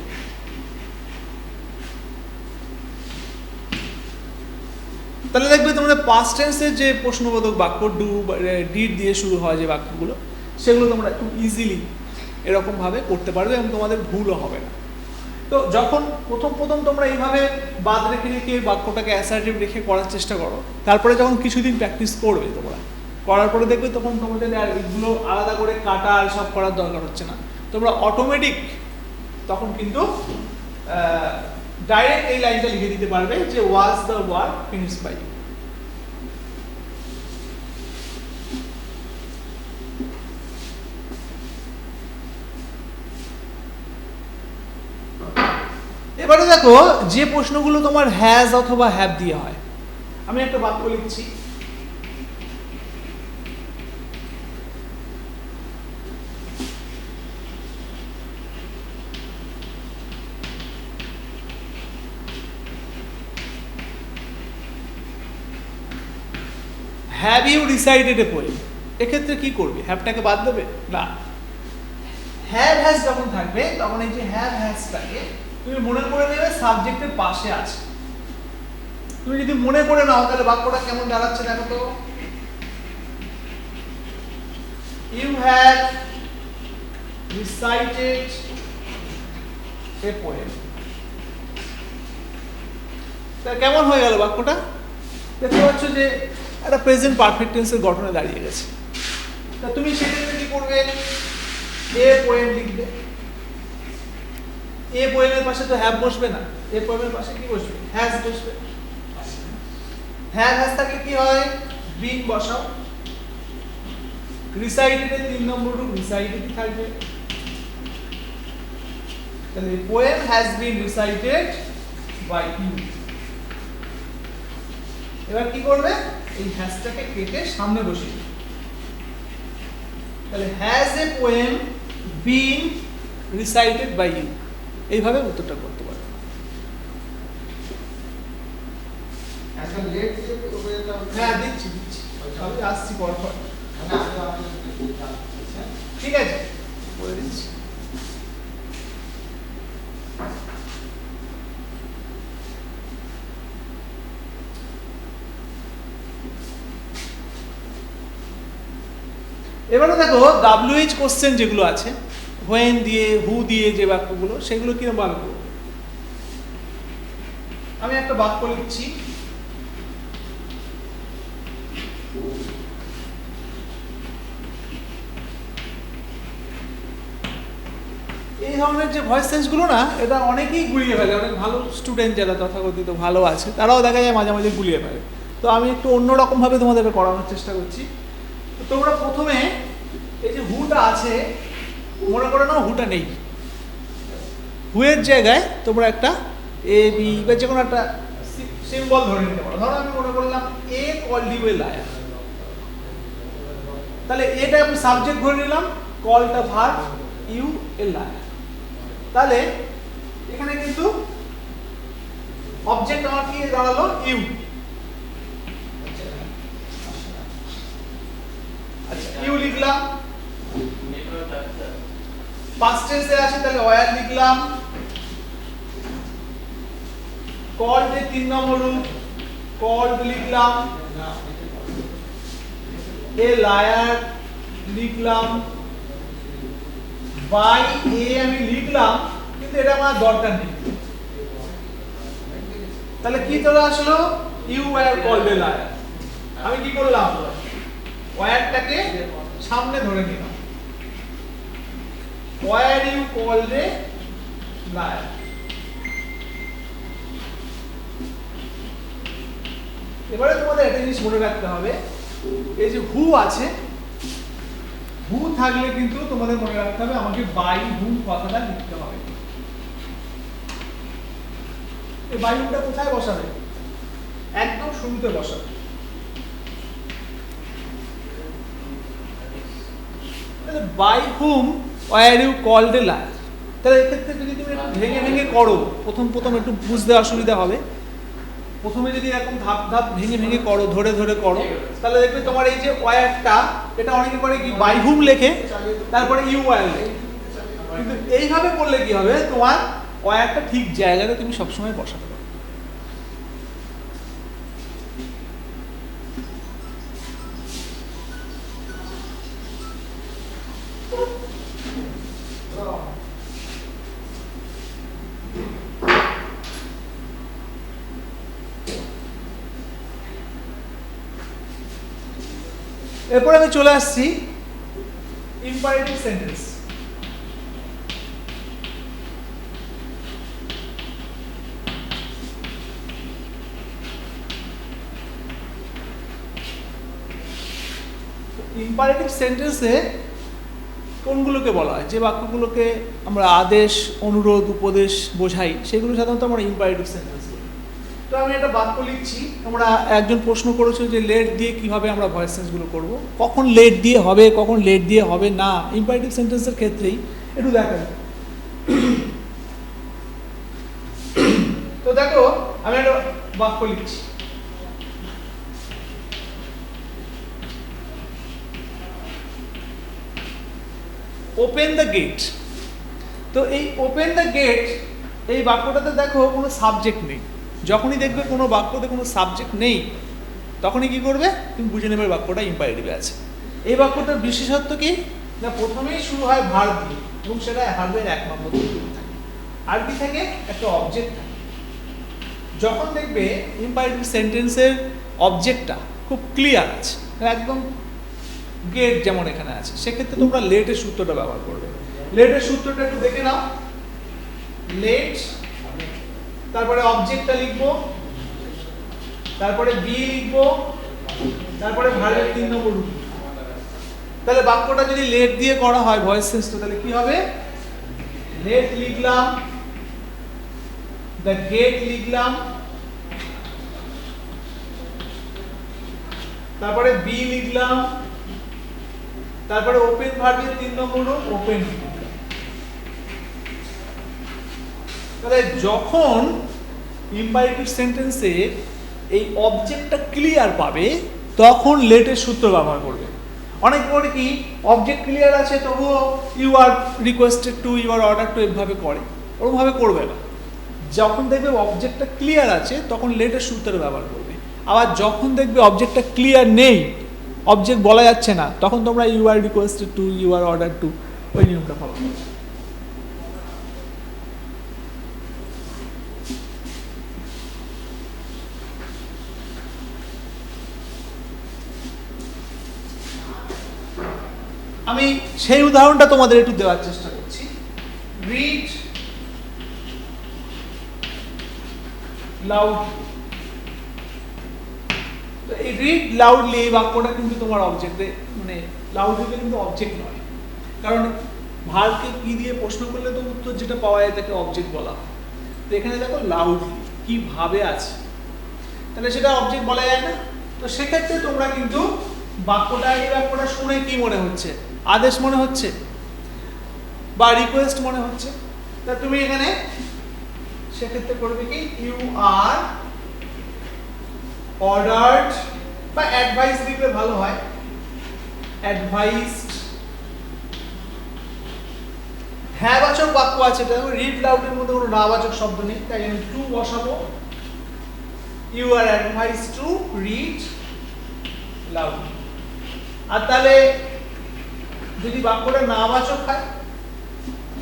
তাহলে দেখবে তোমাদের পাস্ট টেন্সের যে প্রশ্নবোধক বাক্য ডু ডিড দিয়ে শুরু হয় যে বাক্যগুলো, সেগুলো তোমরা একটু ইজিলি এরকম ভাবে করতে পারবে এবং তোমাদের ভুলও হবে না। তো যখন প্রথম তোমরা এইভাবে বাদ রেখে রেখে বাক্যটাকে অ্যাসার্টিভ রেখে করার চেষ্টা করো, তারপরে যখন কিছুদিন প্র্যাকটিস করবে তোমরা, করার পরে দেখবে তখন তোমাদের আর এগুলো আলাদা করে কাটা আর সব করার দরকার হচ্ছে না, তোমরা অটোমেটিক তখন কিন্তু ডাইরেক্ট এই লাইনটা লিখে দিতে পারবে যে was the work finished by you. এবারে দেখো যে প্রশ্নগুলো তোমার হ্যাজ অথবা হ্যাভ দিয়ে হয়, আমি একটা বাক্য লিখছি, have you recited a poem. এক্ষেত্রে কি করবে, হ্যাভটাকে বাদ দেবে না, হ্যাভ হ্যাজ যখন থাকবে তখন এই যে হ্যাভ হ্যাজটাকে তুমি মনে করে নেবে সাবজেক্টের পাশে আছে। তুমি যদি মনে করে নাও তাহলে বাক্যটা কেমন দাঁড়াচ্ছে দেখো তো, you have recited a poem. তা কেমন হয়ে গেল বাক্যটা, দেখতে পাচ্ছ যে একটা প্রেজেন্ট পারফেক্ট টেন্সের গঠনে দাঁড়িয়ে গেছে। তা তুমি সেক্ষেত্রে কি করবে, এ পোয়েম লিখবে, এ পোয়েমের পাশে তো হ্যাভ বসবে না, এ পোয়েমের পাশে কি বসবে, হ্যাজ বসবে। হ্যাভ হ্যাজ থাকলে কি হয়, বিং বসাও, রিসাইটেড এর 3 নম্বর রূপ রিসাইটেড থাকবে। তাহলে poem has been recited by you. এবার কি করবে, এই হ্যাজটাকে কেটে সামনে বসিয়ে দিবে। তাহলে has a poem been recited by you, এইভাবে উত্তরটা করতে পারবে। হ্যাঁ দিচ্ছি আমি আসছি পর ঠিক আছে বলে দিচ্ছি। এবারে দেখো WH কোশ্চেন যেগুলো আছে, হোয়েন দিয়ে হু দিয়ে যে বাক্যগুলো, সেগুলো কিরকম ভাবে করবো। আমি একটা বাক্য লিখছি, এই ধরনের যে ভয়েস চেঞ্জ গুলো না, এটা অনেকেই গুলিয়ে ফেলে, অনেক ভালো স্টুডেন্ট যারা তথাকথিত ভালো আছে তারাও দেখা যায় মাঝে মাঝে গুলিয়ে ফেলে। তো আমি একটু অন্যরকম ভাবে তোমাদেরকে করানোর চেষ্টা করছি। তো তোমরা প্রথমে এই যে হুটা আছে, মনে করে নাও হুটা নেই, হুয়ের জায়গায় তোমরা একটা এ বি বা যে কোনো একটা সিম্বল ধরে নিতে পারো। ধরো আমি মনে করলাম এ কল্ড ইউ এ লায়ার, তাহলে এটা আমি সাবজেক্ট ধরে নিলাম, কলটা ভার্ব, ইউ এ লায়ার। তাহলে এখানে কিন্তু অবজেক্ট আমার কি দাঁড়ালো, ইউ। আচ্ছা, ইউ লিখলাম, পাস্ট টেন্সে আছে তাহলে ওয়্যার লিখলাম, কল্ড এর 3 নম্বর রূপ, কল্ড লিখলাম, এ লায়ার লিখলাম, বাই এ আমি লিখলাম, কিন্তু এটা আমার দরকার নেই। তাহলে কি চলে আসলো, you were called a liar. আমি কি করলাম, ওয়্যারটাকে সামনে ধরে নিলাম, were you called a liar. এবারে তোমাদের একটা জিনিস মনে রাখতে হবে, এই যে হু আছে, হু থাকলে কিন্তু তোমাদের মনে রাখতে হবে আমাকে বাই হুম কথাটা লিখতে হবে। এই বাই হুমটা কোথায় বসাবে, একদম শুরুতে বসাবে। তাহলে by whom were you called a liar. তাহলে এক্ষেত্রে যদি তুমি একটু ভেঙে ভেঙে করো, প্রথম একটু বুঝতে অসুবিধা হবে। প্রথমে যদি এরকম ধাপ ধাপ ভেঙে ভেঙে করো, ধরে ধরে করো, তাহলে দেখবে তোমার এই যে ওয়্যারটা, এটা অনেকে করে কি বাই হুম লেখে তারপরে ইউ ওয়্যার লেখে, কিন্তু এইভাবে করলে কি হবে, তোমার ওয়্যারটা ঠিক জায়গাতে তুমি সবসময় বসাতে পারো। এরপর আমি চলে আসছি ইম্পারেটিভ সেন্টেন্স। ইম্পারেটিভ সেন্টেন্সে কোনগুলোকে বলা হয়, যে বাক্যগুলোকে আমরা আদেশ, অনুরোধ, উপদেশ বোঝাই, সেগুলো সাধারণত আমরা ইম্পারেটিভ সেন্টেন্স বলি। তো আমি একটা বাক্য লিখছি, তোমরা একজন প্রশ্ন করেছো যে লেট দিয়ে কিভাবে আমরা ভয়েস চেঞ্জগুলো করব, কখন লেট দিয়ে হবে, কখন লেট দিয়ে হবে না, ইম্পারেটিভ সেন্টেন্সের ক্ষেত্রেই একটু দেখা যায়। তো দেখো আমি একটা বাক্য লিখছি, ওপেন দ্য গেট। তো এই ওপেন দ্য গেট, এই বাক্যটাতে দেখো কোনো সাবজেক্ট নেই। যখনই দেখবে কোনো বাক্যতে কোনো সাবজেক্ট নেই, তখনই কি করবে, তুমি বুঝে নেবে বাক্যটা ইম্পারেটিভে আছে। এই বাক্যটার বিশেষত্ব কি, না প্রথমেই শুরু হয় ভার্ব দিয়ে, এবং সেটা ভার্বের 1 নম্বর থাকে, আর কি থাকে, একটা অবজেক্ট থাকে। যখন দেখবে ইম্পারেটিভ সেন্টেন্সের অবজেক্টটা খুব ক্লিয়ার আছে, একদম গেট যেমন এখানে আছে, সেক্ষেত্রে তোমরা লেটের সূত্রটা ব্যবহার করবে। লেটের সূত্রটা একটু দেখে নাও, লেট, তারপরে অবজেক্টটা লিখবো, তারপরে বি লিখবো, তারপরে ভার্বের 3 নম্বর রূপ। তাহলে বাক্যটা যদি লেট দিয়ে করা হয় ভয়েস চেঞ্জটা, তাহলে কি হবে, লেট লিখলাম, দ্য গেট লিখলাম, তারপরে বি লিখলাম, তারপরে ওপেন ভার্বের 3 নম্বর রূপ ওপেন। তাহলে যখন ইম্পারেটিভ সেন্টেন্সে এই অবজেক্টটা ক্লিয়ার পাবে, তখন লেটের সূত্র ব্যবহার করবে। অনেক করে কি অবজেক্ট ক্লিয়ার আছে তবুও you are requested to, you are order to এভাবে করে, ওরকমভাবে করবে না। যখন দেখবে অবজেক্টটা ক্লিয়ার আছে তখন লেটের সূত্র ব্যবহার করবে। আবার যখন দেখবে অবজেক্টটা ক্লিয়ার নেই, অবজেক্ট বলা যাচ্ছে না, তখন তোমরা you are requested to, you are order to, ওই নিয়মটা ফলো করবে। আমি সেই উদাহরণটা তোমাদের একটু দেওয়ার চেষ্টা করছি। Read loud. তো এই রিড লাউডলি এই বাক্যটা কিন্তু তোমার অবজেক্টে, মানে লাউডলি কিন্তু অবজেক্ট নয়, কারণ ভার্বকে কি দিয়ে প্রশ্ন করলে তো উত্তর যেটা পাওয়া যায় তাকে অবজেক্ট বলা হয়। তো এখানে দেখো লাউডলি কি ভাবে আছে, তাহলে সেটা অবজেক্ট বলা যায় না। তো সেক্ষেত্রে তোমরা কিন্তু বাক্যটা এই বাক্যটা শুনে কি মনে হচ্ছে? আদেশ মনে হচ্ছে বা রিকোয়েস্ট মনে হচ্ছে। তা তুমি এখানে সেক্ষেত্রে করবে কি, ইউ আর অর্ডারড, বা অ্যাডভাইস লিখলে ভালো হয়, অ্যাডভাইসড। হ্যাঁ বাচক বাক্য আছে, এটা রিড লাউড এর মধ্যে কোনো না বাচক শব্দ নেই, তাই আমি টু বসাবো। You are advise to read loud. আর তাহলে যদি বাক্যটা না বাচক হয়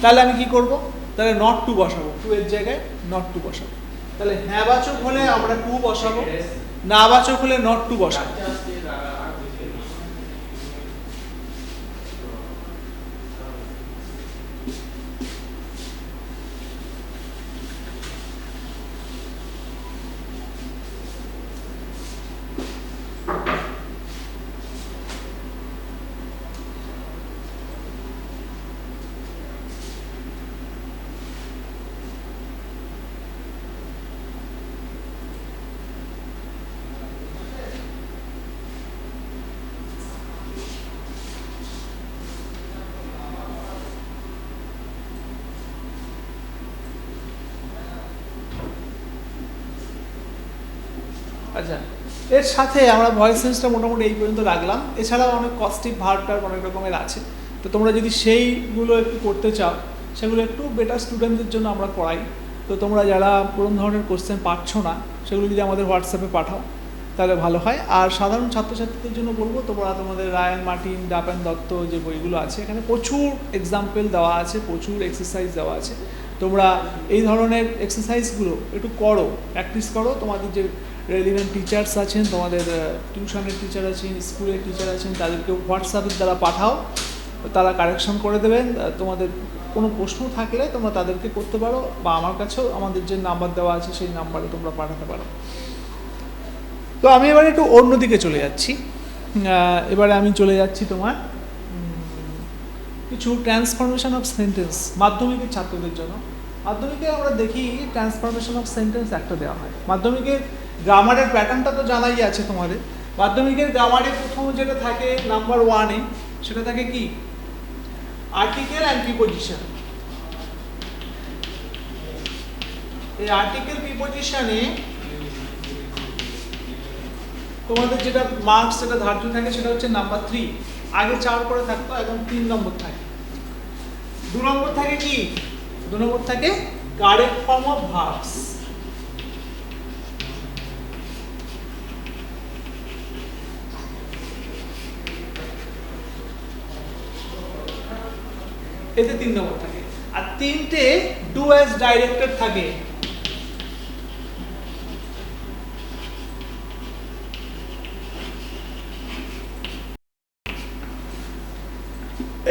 তাহলে আমি কি করব? তাহলে নট টু বসাবো, টু এর জায়গায় নট টু বসাবো। তাহলে হ্যাঁ বাচক হলে আমরা টু বসাবো, না বাচক হলে নট টু বসাবো। আচ্ছা, এর সাথে আমরা ভয়েস সেন্সটা মোটামুটি এই পর্যন্ত রাখলাম। এছাড়াও অনেক কস্টিভ ভার্বটার অনেক রকমের আছে, তো তোমরা যদি সেইগুলো একটু করতে চাও সেগুলো একটু বেটার স্টুডেন্টদের জন্য আমরা পড়াই। তো তোমরা যারা পুরনো ধরনের কোশ্চেন পাচ্ছো না সেগুলো যদি আমাদের হোয়াটসঅ্যাপে পাঠাও তাহলে ভালো হয়। আর সাধারণ ছাত্রছাত্রীদের জন্য বলবো, তোমরা তোমাদের রায়ান মার্টিন, ডাপান দত্ত যে বইগুলো আছে এখানে প্রচুর এক্সাম্পল দেওয়া আছে, প্রচুর এক্সারসাইজ দেওয়া আছে। তোমরা এই ধরনের এক্সারসাইজগুলো একটু করো, প্র্যাকটিস করো। তোমাদের যে রেলিভেন্ট টিচার্স আছেন, তোমাদের টিউশনের টিচার আছেন, স্কুলের টিচার আছেন, তাদেরকে হোয়াটসঅ্যাপের দ্বারা পাঠাও, তারা কারেকশন করে দেবেন। তোমাদের কোনো প্রশ্ন থাকলে তোমরা তাদেরকে করতে পারো, বা আমার কাছেও আমাদের যে নাম্বার দেওয়া আছে সেই নাম্বারে তোমরা পাঠাতে পারো। তো আমি এবারে একটু অন্যদিকে চলে যাচ্ছি। এবারে আমি চলে যাচ্ছি তোমার কিছু ট্রান্সফরমেশন অফ সেন্টেন্স মাধ্যমিকের ছাত্রদের জন্য। মাধ্যমিকে আমরা দেখি ট্রান্সফরমেশন অফ সেন্টেন্স একটা দেওয়া হয়। মাধ্যমিকের গ্রামারের প্যাটার্নটা তো জানাই আছে তোমাদের। মাধ্যমিকের গ্রামারে প্রথম যেটা থাকে নাম্বার 1-এ, সেটা থাকে কি, আর্টিকেল অ্যান্ড প্রিপোজিশন। এই আর্টিকেল প্রিপোজিশনে তোমাদের যেটা মার্কস যেটা ধার্য থাকে সেটা হচ্ছে নাম্বার 3। আগে 4 করে থাকতো, এখন 3 নম্বর থাকে। 2 নম্বর থাকে কি, 2 নম্বর থাকে কারেক্ট ফর্ম অফ ভার্বস। এতে 3 নম্বর থাকে। আর 3টে ডু অ্যাজ ডাইরেক্টেড থাকে।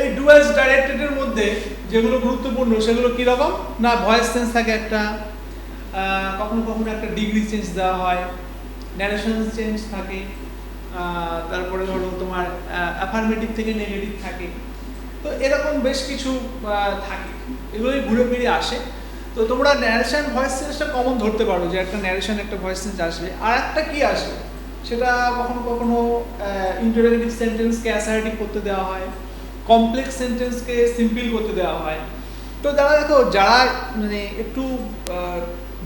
এই ডু অ্যাজ ডাইরেক্টেড এর মধ্যে যেগুলো গুরুত্বপূর্ণ সেগুলো কি রকম না, ভয়েস চেঞ্জ থাকে একটা, কখনো কখনো একটা ডিগ্রি চেঞ্জ দেওয়া হয়, ন্যারেশন চেঞ্জ থাকে, তারপরে ধরো তোমার অ্যাফার্মেটিভ থেকে নেগেটিভ থাকে। তো এরকম বেশ কিছু থাকে, এগুলোই ঘুরে ফিরে আসে। তো তোমরা ন্যারেশন ভয়েস চেঞ্জটা কমন ধরতে পারো যে একটা ন্যারেশন একটা ভয়েস চেঞ্জ আসবে। আর একটা কি আসবে, সেটা কখনো কখনো ইন্টারোগেটিভ সেন্টেন্সকে অ্যাসার্টিভ করতে দেওয়া হয়, কমপ্লেক্স সেন্টেন্সকে সিম্পল করতে দেওয়া হয়। তো যারা দেখো, যারা মানে একটু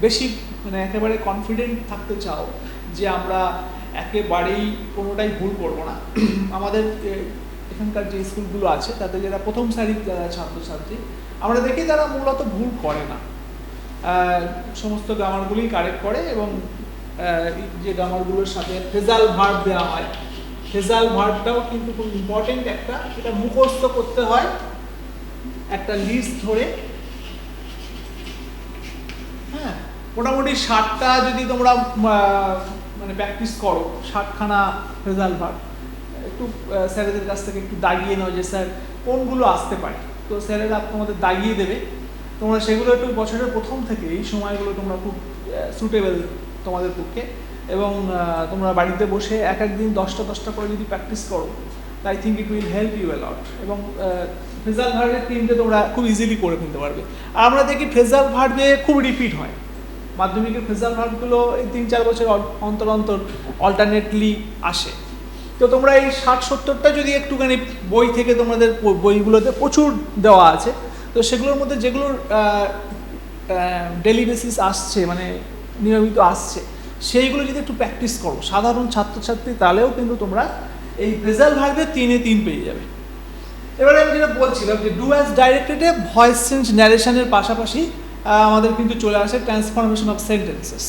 বেশি মানে একেবারে কনফিডেন্ট থাকতে চাও যে আমরা একেবারেই কোনোটাই ভুল করবো না, আমাদের এখানকার যে স্কুলগুলো আছে তাতে যারা প্রথম সারির যারা ছাত্রছাত্রী আমরা দেখি তারা মূলত ভুল করে না, সমস্ত গ্রামারগুলোই কারেক্ট করে। এবং যে গ্রামারগুলোর সাথে ফ্রেজাল ভার্ব দেওয়া হয়, ফ্রেজাল ভার্বটাও কিন্তু খুব ইম্পর্টেন্ট একটা, এটা মুখস্থ করতে হয় একটা লিস্ট ধরে। হ্যাঁ, মোটামুটি 60টা যদি তোমরা মানে প্র্যাকটিস করো, 60খানা ফ্রেজাল ভার্ব, একটু স্যারেদের কাছ থেকে একটু দাগিয়ে নাও যে স্যার কোনগুলো আসতে পারে। তো স্যারেরা তোমাদের দাগিয়ে দেবে, তোমরা সেগুলো একটু বছরের প্রথম থেকে এই সময়গুলো তোমরা খুব সুটেবল তোমাদের পক্ষে। এবং তোমরা বাড়িতে বসে এক দিন 10টা করে যদি প্র্যাকটিস করো, I think it will help you a lot. এবং ফ্রেজাল ভার্বের তিনটে তোমরা খুব ইজিলি করে ফেলতে পারবে। আর আমরা দেখি ফ্রেজাল ভার্বে খুব রিপিট হয়, মাধ্যমিকের ফ্রেজাল ভার্বগুলো এই 3-4 বছর অন্তর অল্টারনেটলি আসে। তো তোমরা এই 60-70টা যদি একটুখানি বই থেকে তোমাদের বইগুলোতে প্রচুর দেওয়া আছে, তো সেগুলোর মধ্যে যেগুলোর ডেলি বেসিস আসছে, মানে নিয়মিত আসছে, সেইগুলো যদি একটু প্র্যাকটিস করো সাধারণ ছাত্রছাত্রী, তাহলেও কিন্তু তোমরা এই ফ্রেজাল ভার্বে 3-3 পেয়ে যাবে। এবারে আমি যেটা বলছিলাম যে ডু অ্যাজ ডাইরেক্টেডে ভয়েস চেঞ্জ ন্যারেশনের পাশাপাশি আমাদের কিন্তু চলে আসে ট্রান্সফরমেশন অফ সেন্টেন্সেস।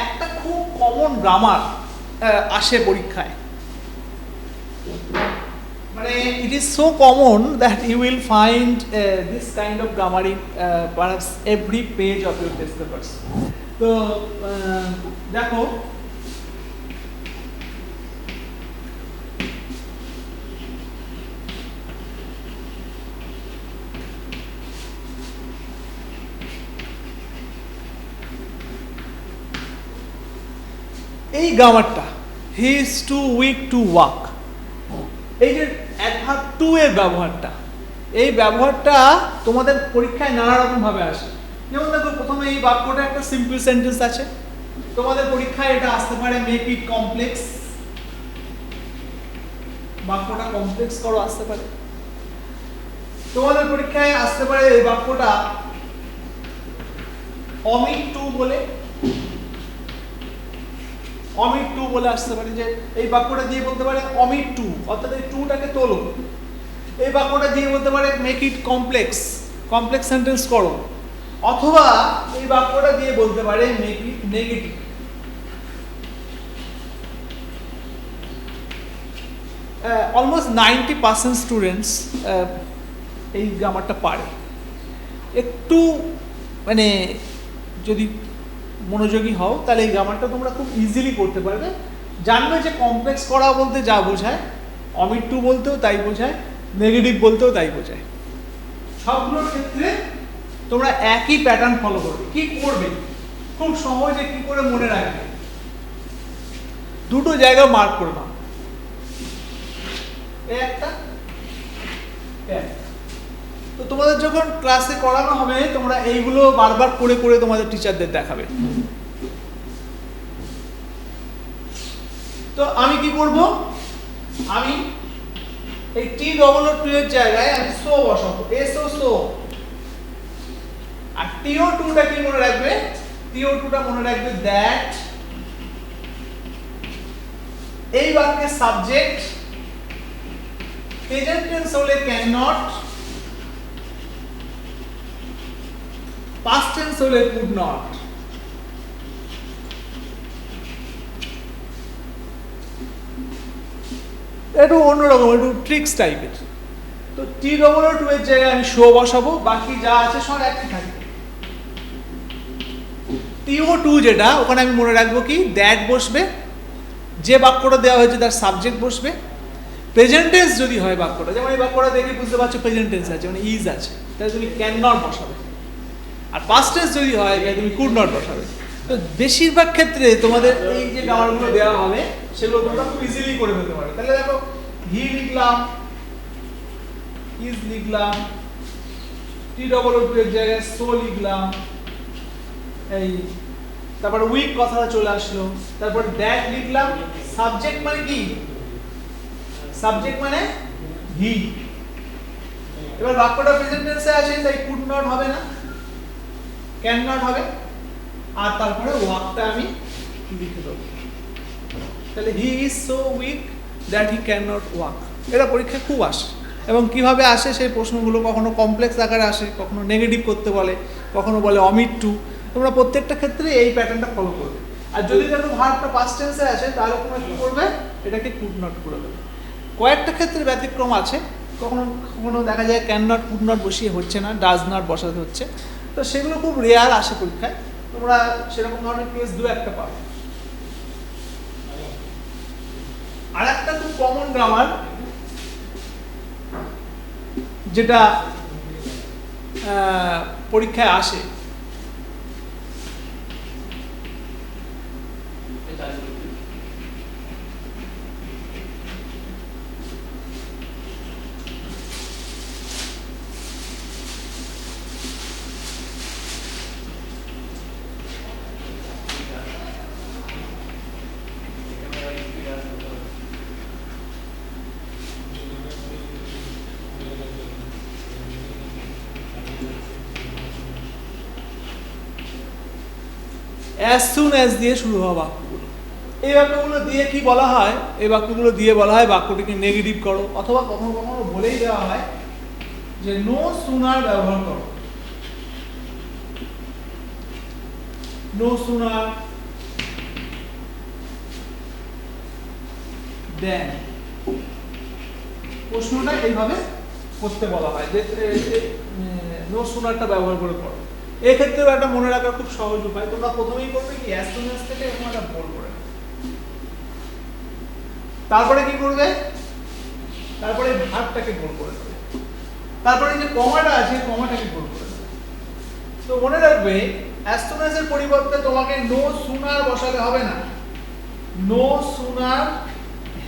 একটা খুব কমন গ্রামার আসে পরীক্ষায়, মানে it is so common that you will find this kind of grammar in perhaps every page of your test papers. তো দেখো এই গ্রামারটা, he is too weak to walk, এই যে অ্যাডভার্ব টু এর ব্যবহারটা, এই ব্যবহারটা তোমাদের পরীক্ষায় নানা রকম ভাবে আসে। যেমন দেখো প্রথমে এই বাক্যটা একটা সিম্পল সেন্টেন্স আছে, তোমাদের পরীক্ষায় এটা আসতে পারে মেক ইট কমপ্লেক্স, বাক্যটা কমপ্লেক্স করো আসতে পারে। তোমাদের পরীক্ষায় আসতে পারে এই বাক্যটা অমিট টু বলে, অমিট টু বলে আসতে পারে, যে এই বাক্যটা দিয়ে বলতে পারে অমিট টু, অর্থাৎ এই টুটাকে তোলো। এই বাক্যটা দিয়ে বলতে পারে make it complex, complex sentence করো। অথবা এই বাক্যটা দিয়ে বলতে পারে make it negative. Almost 90% students এই গ্রামারটা পারে। একটু মানে যদি মনোযোগী হও তাহলে এই গ্রামারটা তোমরা খুব ইজিলি করতে পারবে। জানবে যে কমপ্লেক্স করা বলতে যা বোঝায়, অমিট টু বলতেও তাই বোঝায়, নেগেটিভ বলতেও তাই বোঝায়। সবগুলোর ক্ষেত্রে তোমরা একই প্যাটার্ন ফলো করবে। কি করবে খুব সহজে কি করে মনে রাখবে, দুটো জায়গা মার্ক করে নাও, একটা। তো তোমাদের যখন ক্লাসে করানো হবে তোমরা এইগুলো বারবার করে করে তোমাদের টিচারদের দেখাবে। তো আমি কি করব, আমি এই টি ডবল ও টু এর জায়গায় আমি সো বসাবো, এসও সো। আর টিও টুটা কি মনে রাখবে, টিও টুটা মনে রাখবে দ্যাট। এই বাক্যের সাবজেক্ট প্রেজেন্ট টেন্স হলে ক্যান নট, past tense হলে could not। একটু অন্যরকম, একটু ট্রিক্স টাইপের। তো টি ডবল টু এর জায়গায় আমি শো বসাবো, বাকি যা আছে সব একই থাকবে। টিও টু যেটা, ওখানে আমি মনে রাখবো কি দ্যাট বসবে, যে বাক্যটা দেওয়া হয়েছে তার সাবজেক্ট বসবে। প্রেজেন্ট টেন্স যদি হয় বাক্যটা, যেমন এই বাক্যটা দেখে বুঝতে পারছো প্রেজেন্ট টেন্স আছে, মানে ইজ আছে, তাহলে তুমি ক্যান নট বসাবে। আর পাস্ট টেন্স যদি হয় তুমি কুড নট বসাবে। তো বেশিরভাগ ক্ষেত্রে তোমাদের এই যে গ্রামারগুলো দেওয়া হবে সেগুলো তোমরা খুব ইজিলি করে ফেলতে পারবে। তাহলে দেখো হি লিখলাম, ইজ লিখলাম, টি ডবল ও টু এর জায়গায় সো লিখলাম, এই তারপরে উইক কথাটা চলে আসলো, তারপর দ্যাট লিখলাম। সাবজেক্ট মানে কি, সাবজেক্ট মানে হি। এবার বাক্যটা প্রেজেন্ট টেন্সে আছে তাই কুড নট হবে না, ক্যান নট হবে। আর তারপরে ওয়াকটা আমি লিখে দেবো, তাহলে he is so weak that he can not walk. এটা পরীক্ষায় খুব আসে। এবং কিভাবে আসে সেই প্রশ্নগুলো, কখনো কমপ্লেক্স আকারে আসে, কখনো নেগেটিভ করতে বলে, কখনো বলে অমিট টু। তোমরা প্রত্যেকটা ক্ষেত্রে এই প্যাটার্নটা ফলো করবে। আর যদি দেখো ভার্বটা পাস্ট টেন্সে আছে তাহলে তোমরা কি করবে, এটাকে কুড নট করে দেবে। কয়েকটা ক্ষেত্রে ব্যতিক্রম আছে, কখনো কখনো দেখা যায় ক্যান নট কুড নট বসিয়ে হচ্ছে না, ডাজ নট বসাতে হচ্ছে। তো সেগুলো খুব রেয়ার আসে পরীক্ষায়, তোমরা সেরকম ধরনের কেস দু একটা পাবে। আর একটা খুব কমন গ্রামার যেটা পরীক্ষায় আসে, অ্যাজ সুন অ্যাজ দিয়ে শুরু হওয়া বাক্যগুলো। এই বাক্যগুলো দিয়ে কি বলা হয়? এই বাক্যগুলো দিয়ে বলা হয় বাক্যটিকে নেগেটিভ করো, অথবা কখনো কখনো বলেই দেওয়া হয় যে নো সুনার ব্যবহার করো। নো সুনার দেন, প্রশ্নটা এইভাবে করতে বলা হয় যে নো সুনারটা ব্যবহার করে করো। এক্ষেত্রেও একটা মনে রাখার খুব সহজ উপায়, তোমরা প্রথমেই করবে কি অ্যাজ সুন অ্যাজ থেকে এরকম একটা বোল্ড করে, তারপরে কি করবে, তারপরে ভার্বটাকে বোল্ড করে দেবে, তারপরে যে কমাটা আছে কমাটাকে বোল্ড করে দেবে। তো মনে রাখবে অ্যাজ সুন অ্যাজ এর পরিবর্তে তোমাকে নো সুনার বসাতে হবে না, নো সুনার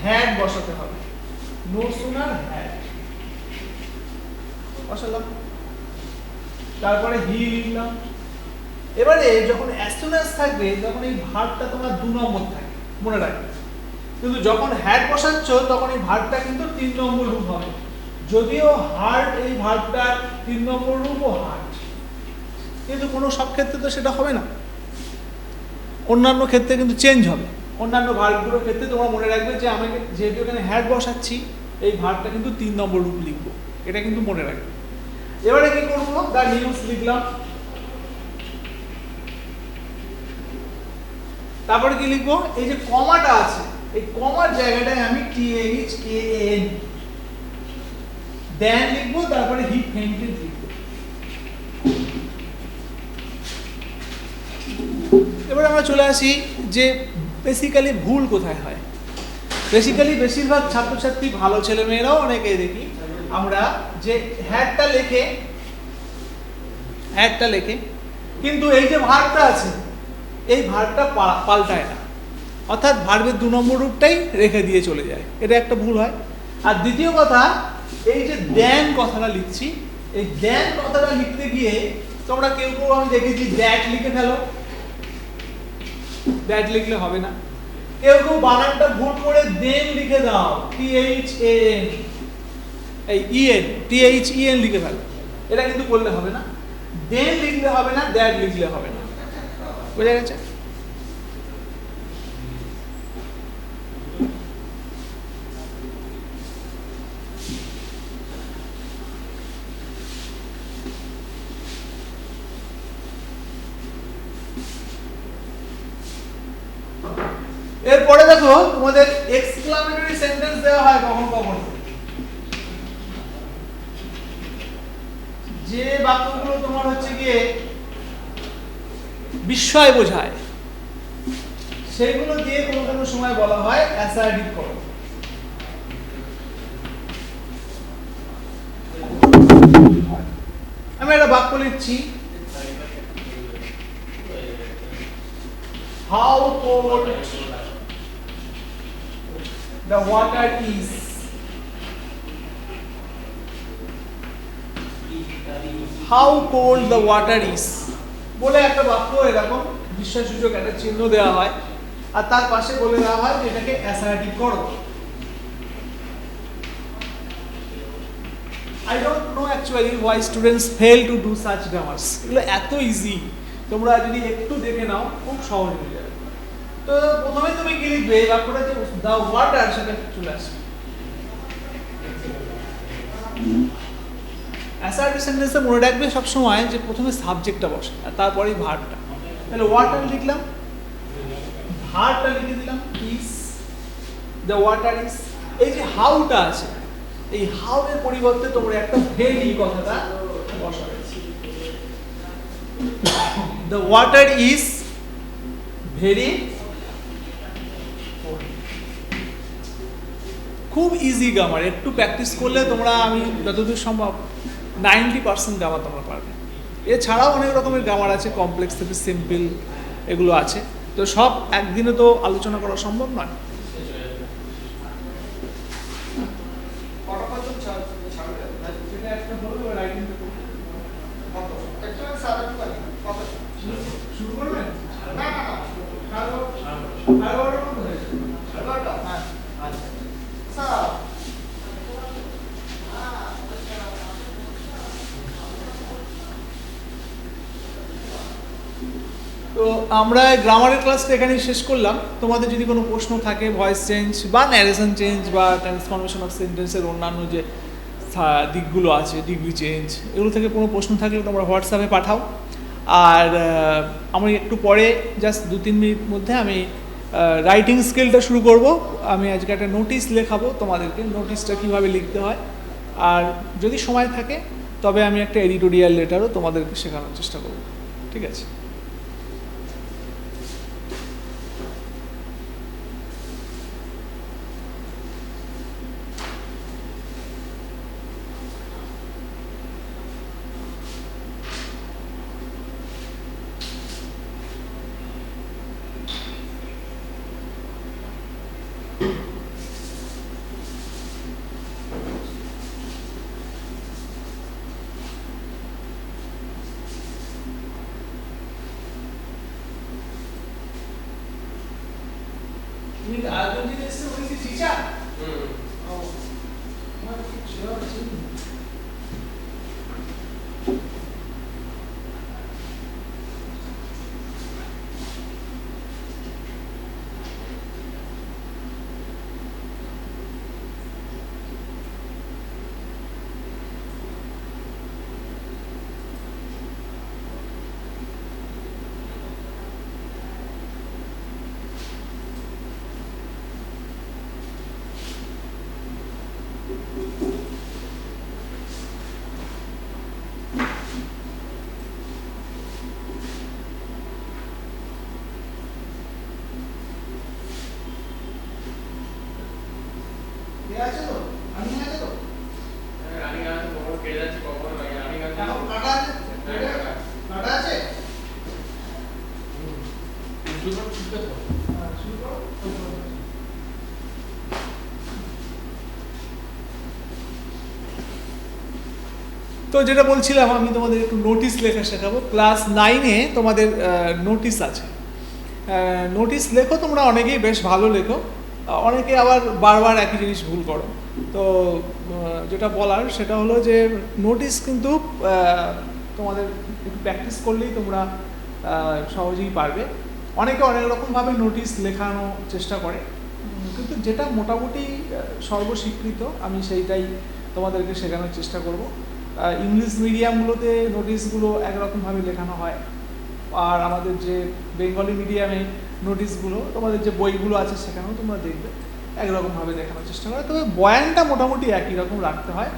হ্যাড বসাতে হবে। নো সুনার হ্যাড বসালাম, তারপরে হি লিখলাম। এবারে যখন অ্যাজ সুন অ্যাজ থাকবে তখন এই ভার্বটা তোমার 2 নম্বর থাকে, মনে রাখবে। কিন্তু যখন হ্যাড বসাচ্ছ তখন এই ভার্বটা কিন্তু 3 নম্বর রূপ হবে, যদিও হার্ট এই ভার্বটার 3 নম্বর রূপও হার্ট, কিন্তু কোনো সব ক্ষেত্রে তো সেটা হবে না, অন্যান্য ক্ষেত্রে কিন্তু চেঞ্জ হবে। অন্যান্য ভার্বগুলোর ক্ষেত্রে তোমরা মনে রাখবে যে আমি যেহেতু এখানে হ্যাড বসাচ্ছি এই ভার্বটা কিন্তু 3 নম্বর রূপ লিখবো, এটা কিন্তু মনে রাখবে। এবারে কি করবো, দ্য নিউজ লিখলাম, তারপরে কি লিখবো, এই যে কমাটা আছে এই কমার জায়গাটায় আমি THAN দেন লিখবো, তারপরে হি ফেইন্টেড লিখবো। এবার আমরা চলে আসি যে বেসিক্যালি ভুল কোথায় হয়। বেসিক্যালি বেশিরভাগ ছাত্রছাত্রী, ভালো ছেলে মেয়েরাও অনেকে দেখি আমরা যে হ্যাডটা লেখে কিন্তু এই যে ভার্বটা আছে এই ভার্বটা পাল্টায় না, অর্থাৎ ভার্বের 2 নম্বর রূপটাই রেখে দিয়ে চলে যায়, এটা একটা ভুল হয়। আর দ্বিতীয় কথা, এই যে দেন কথাটা লিখছি, এই দেন কথাটা লিখতে গিয়ে তোমরা কেউ কেউ আমি দেখেছি দ্যাট লিখে ফেলো, দ্যাট লিখলে হবে না। কেউ কেউ বানানটা ভুল করে দেন লিখে দাও, THAN, এই THEN লিখে ফেলো, এটা কিন্তু করলে হবে না। দেন লিখলে হবে না, দ্যাট লিখলে হবে না, বোঝা গেছে? এরপরে দেখো তোমাদের এক্সক্লামেটরি সেন্টেন্স দেওয়া হয় কখন কখন, যে বাক্যগুলো তোমার হচ্ছে গিয়ে বিস্ময় বোঝায় সেইগুলো দিয়ে কোনো কোনো সময় বলা হয় অ্যাসার্টিভ করো। আমি একটা বাক্য লিখছি, how cold the water is, how cold the water is বলে একটা বাক্য এরকম বিস্ময়সূচক একটা চিহ্ন দেওয়া হয়, আর তার পাশে বলে দেওয়া হয় যে এটাকে অ্যাসার্টিভ করো। I don't know actually why students fail to do such grammars. এগুলো এত ইজি, তোমরা যদি একটু দেখে নাও খুব সহজ হয়ে যাবে। তো প্রথমে তুমি কি লিখবে, এই বাক্যটা যে দা ওয়াটার সেটা চলে আসবে। অ্যাসার্টিভ সেন্টেন্সে মনে রাখবে সব সময় যে প্রথমে সাবজেক্টটা বসে আর তারপরেই ভার্বটা। তাহলে ওয়াটার লিখলাম, ভার্বটা লিখে দিলাম ইজ, দ্য ওয়াটার ইজ। এই যে হাউটা আছে এই হাউ এর পরিবর্তে তোমরা একটা ভেরি কথাটা বসাবে, দ্য ওয়াটার ইজ ভেরি। খুব ইজি গ্রামার, একটু প্র্যাকটিস করলে তোমরা, আমি যতদূর সম্ভব 90% গ্রামার তোমরা পারবে। এছাড়াও অনেক রকমের গ্রামার আছে, কমপ্লেক্স থেকে সিম্পল এগুলো আছে, তো সব একদিনে তো আলোচনা করা সম্ভব নয়। শুরু করবেন? তো আমরা গ্রামারের ক্লাসটা এখানেই শেষ করলাম। তোমাদের যদি কোনো প্রশ্ন থাকে ভয়েস চেঞ্জ বা ন্যারেশন চেঞ্জ বা ট্রান্সফরমেশন অফ সেন্টেন্সের অন্যান্য যে দিকগুলো আছে, ডিগ্রি চেঞ্জ, এগুলো থেকে কোনো প্রশ্ন থাকলে তোমরা হোয়াটসঅ্যাপে পাঠাও। আর আমি একটু পরে জাস্ট 2-3 মিনিট মধ্যে আমি রাইটিং স্কিলটা শুরু করব। আমি আজকে একটা নোটিশ লেখাবো তোমাদেরকে, নোটিশটা কীভাবে লিখতে হয়। আর যদি সময় থাকে তবে আমি একটা এডিটোরিয়াল লেটারও তোমাদেরকে শেখানোর চেষ্টা করব। ঠিক আছে? তো যেটা বলছিলাম, আমি তোমাদের একটু নোটিশ লেখা শেখাবো। ক্লাস 9-এ তোমাদের নোটিশ আছে। নোটিশ লেখো তোমরা, অনেকেই বেশ ভালো লেখো, অনেকে আবার বারবার একই জিনিস ভুল করো। তো যেটা বলার সেটা হলো যে নোটিশ কিন্তু তোমাদের একটু প্র্যাকটিস করলেই তোমরা সহজেই পারবে। অনেকে অনেক রকমভাবে নোটিশ লেখানোর চেষ্টা করে, কিন্তু যেটা মোটামুটি সর্বস্বীকৃত আমি সেইটাই তোমাদেরকে শেখানোর চেষ্টা করব। ইংলিশ মিডিয়ামগুলোতে নোটিশগুলো একরকমভাবে লেখানো হয়, আর আমাদের যে বেঙ্গলি মিডিয়ামে নোটিশগুলো, তোমাদের যে বইগুলো আছে সেখানেও তোমরা দেখবে একরকমভাবে দেখানোর চেষ্টা করে। তবে বয়ানটা মোটামুটি একই রকম রাখতে হয়।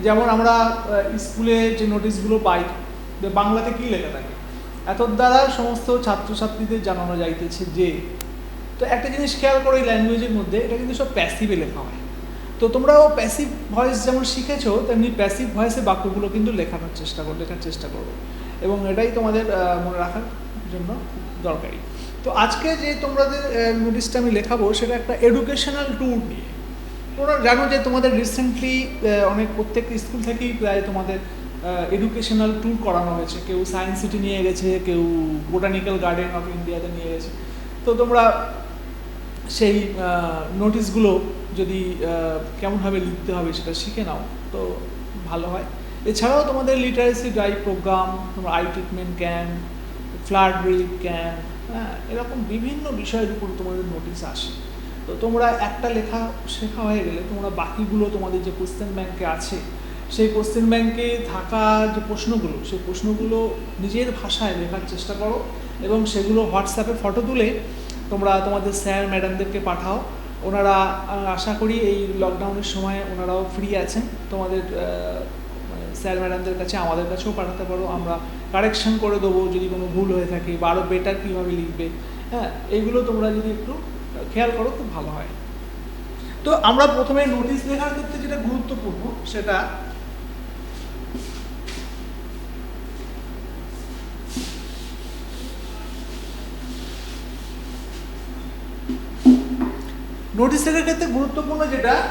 যেমন আমরা স্কুলে যে নোটিশগুলো পাই, বাংলাতে কী লেখা থাকে, এতর দ্বারা সমস্ত ছাত্রছাত্রীদের জানানো যাইতেছে যে। তো একটা জিনিস খেয়াল করো, এই ল্যাঙ্গুয়েজের মধ্যে এটা কিন্তু সব প্যাসিভে লেখা হয়। তো তোমরাও প্যাসিভ ভয়েস যেমন শিখেছো, তেমনি প্যাসিভ ভয়েসে বাক্যগুলো কিন্তু লেখার চেষ্টা করবে, এবং এটাই তোমাদের মনে রাখার জন্য দরকারি। তো আজকে যে তোমাদের নোটিশটা আমি লেখাবো সেটা একটা এডুকেশনাল ট্যুর নিয়ে। তোমরা জানো যে তোমাদের রিসেন্টলি প্রত্যেক স্কুল থেকেই প্রায় তোমাদের এডুকেশনাল ট্যুর করানো হয়েছে। কেউ সায়েন্স সিটি নিয়ে গেছে, কেউ বোটানিক্যাল গার্ডেন অফ ইন্ডিয়াতে নিয়ে গেছে। তো তোমরা সেই নোটিশগুলো যদি কেমনভাবে লিখতে হবে সেটা শিখে নাও তো ভালো হয়। এছাড়াও তোমাদের লিটারেসি ড্রাইভ প্রোগ্রাম, তোমরা I treatment camp, flood relief camp, হ্যাঁ, এরকম বিভিন্ন বিষয়ের উপর তোমাদের নোটিশ আসে। তো তোমরা একটা লেখা শেখা হয়ে গেলে তোমরা বাকিগুলো তোমাদের যে কোশ্চেন ব্যাংকে আছে, সেই কোশ্চেন ব্যাংকে থাকা যে প্রশ্নগুলো, সেই প্রশ্নগুলো নিজের ভাষায় লেখার চেষ্টা করো, এবং সেগুলো হোয়াটসঅ্যাপে ফটো তুলে তোমরা তোমাদের স্যার ম্যাডামদেরকে পাঠাও। ওনারা আশা করি এই লকডাউনের সময় ওনারাও ফ্রি আছেন। তোমাদের স্যার ম্যাডামদের কাছে, আমাদের কাছেও পাঠাতে পারো, আমরা কারেকশন করে দেবো যদি কোনো ভুল হয়ে থাকে, বা আরও বেটার কীভাবে লিখবে। হ্যাঁ, এইগুলো তোমরা যদি একটু খেয়াল করো খুব ভালো হয়। তো আমরা প্রথমে নোটিশ লেখার ক্ষেত্রে যেটা গুরুত্বপূর্ণ সেটা নোটিশ লেখার ক্ষেত্রে গুরুত্বপূর্ণ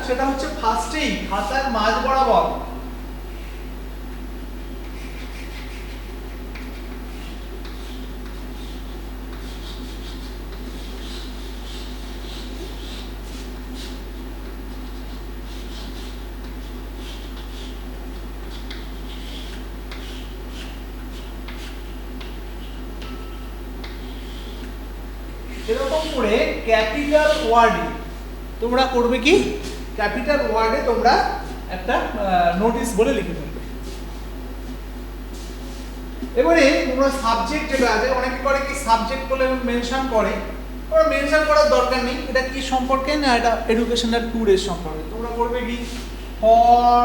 সেটা হচ্ছে ফার্স্টেই খাতার মাঝ বরাবর এরকম করে ক্যাপিটাল ওয়ার্ডে তোমরা করবে কি, ক্যাপিটাল ওয়ার্ডে তোমরা একটা নোটিশ বলে লিখে দেবে। এবারে তোমরা সাবজেক্ট যেটা আছে, অনেকে করে কি সাবজেক্ট বলে মেনশন করে, ওরা মেনশন করার দরকার নেই। এটা কি সম্পর্কে না, এটা এডুকেশনাল ট্যুরের সম্পর্কে। তোমরা করবে কি, ফর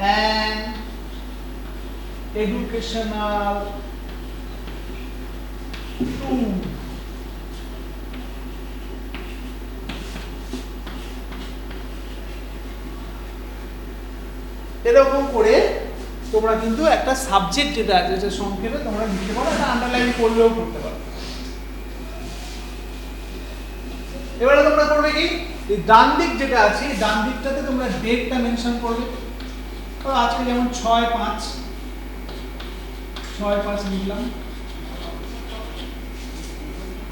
অ্যান এডুকেশনাল ট্যুর। এরকম করে তোমরা কিন্তু একটা সাবজেক্ট যেটা আছে সেটা সংক্ষেপে তোমরা লিখতে পারো, এটা আন্ডারলাইন করলেও করতে পারো। এবারে তোমরা করবে কি, এই ডান দিক যেটা আছে ডান দিকটাতে তোমরা ডেটটা মেনশন করবে। তো আজকে যেমন 6/5 লিখলাম।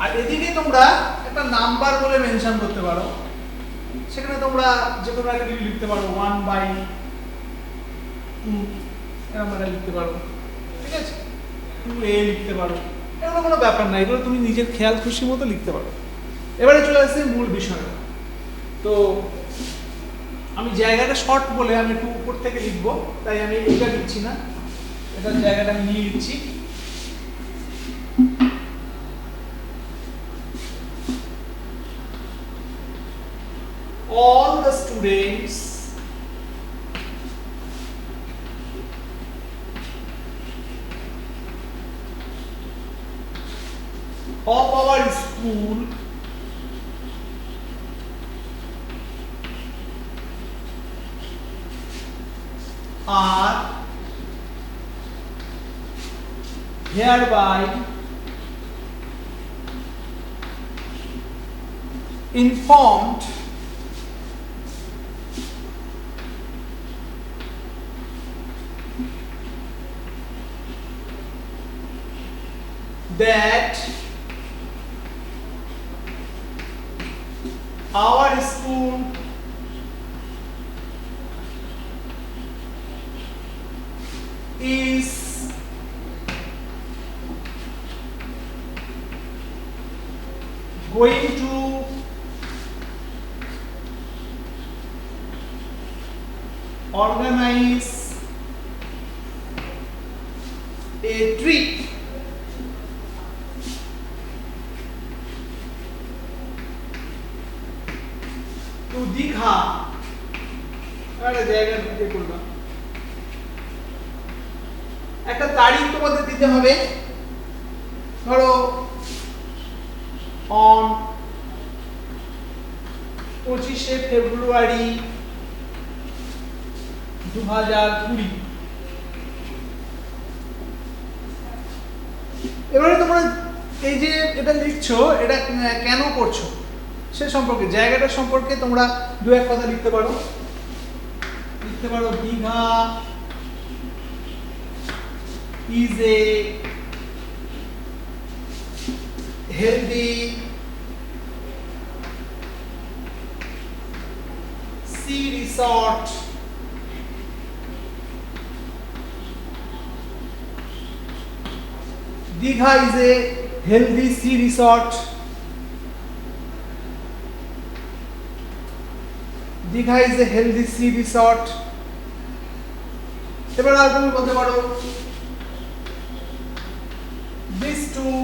আর এদিকে তোমরা একটা নাম্বার বলে মেনশন করতে পারো, সেখানে তোমরা যে কোনো একটা লিখতে পারো 1/2 এরকম একটা লিখতে পারো, ঠিক আছে, 2a লিখতে পারো, এগুলো কোনো ব্যাপার না, এগুলো তুমি নিজের খেয়াল খুশি মতো লিখতে পারো। এবারে চলে আসছে মূল বিষয়। তো আমি জায়গাটা শর্ট বলে আমি একটু উপর থেকে লিখবো, তাই আমি এটা লিখছি না, এটার জায়গাটা আমি নিয়ে লিখছি। All the students of our school are hereby informed that our school is going to organize a trip to Digha। একটা জায়গা দিতে করলাম, একটা তারিখ তোমাদের দিতে হবে, ধরো অন 25শে ফেব্রুয়ারি 2020। এবারে তোমরা এই যে এটা লিখছো এটা কেন করছো সে সম্পর্কে, জায়গাটা সম্পর্কে তোমরা দু এক কথা লিখতে পারো। Digha is a healthy sea resort Digha is a healthy sea resort Digha is a healthy sea resort এবার আর তুমি বলতে পারো this tour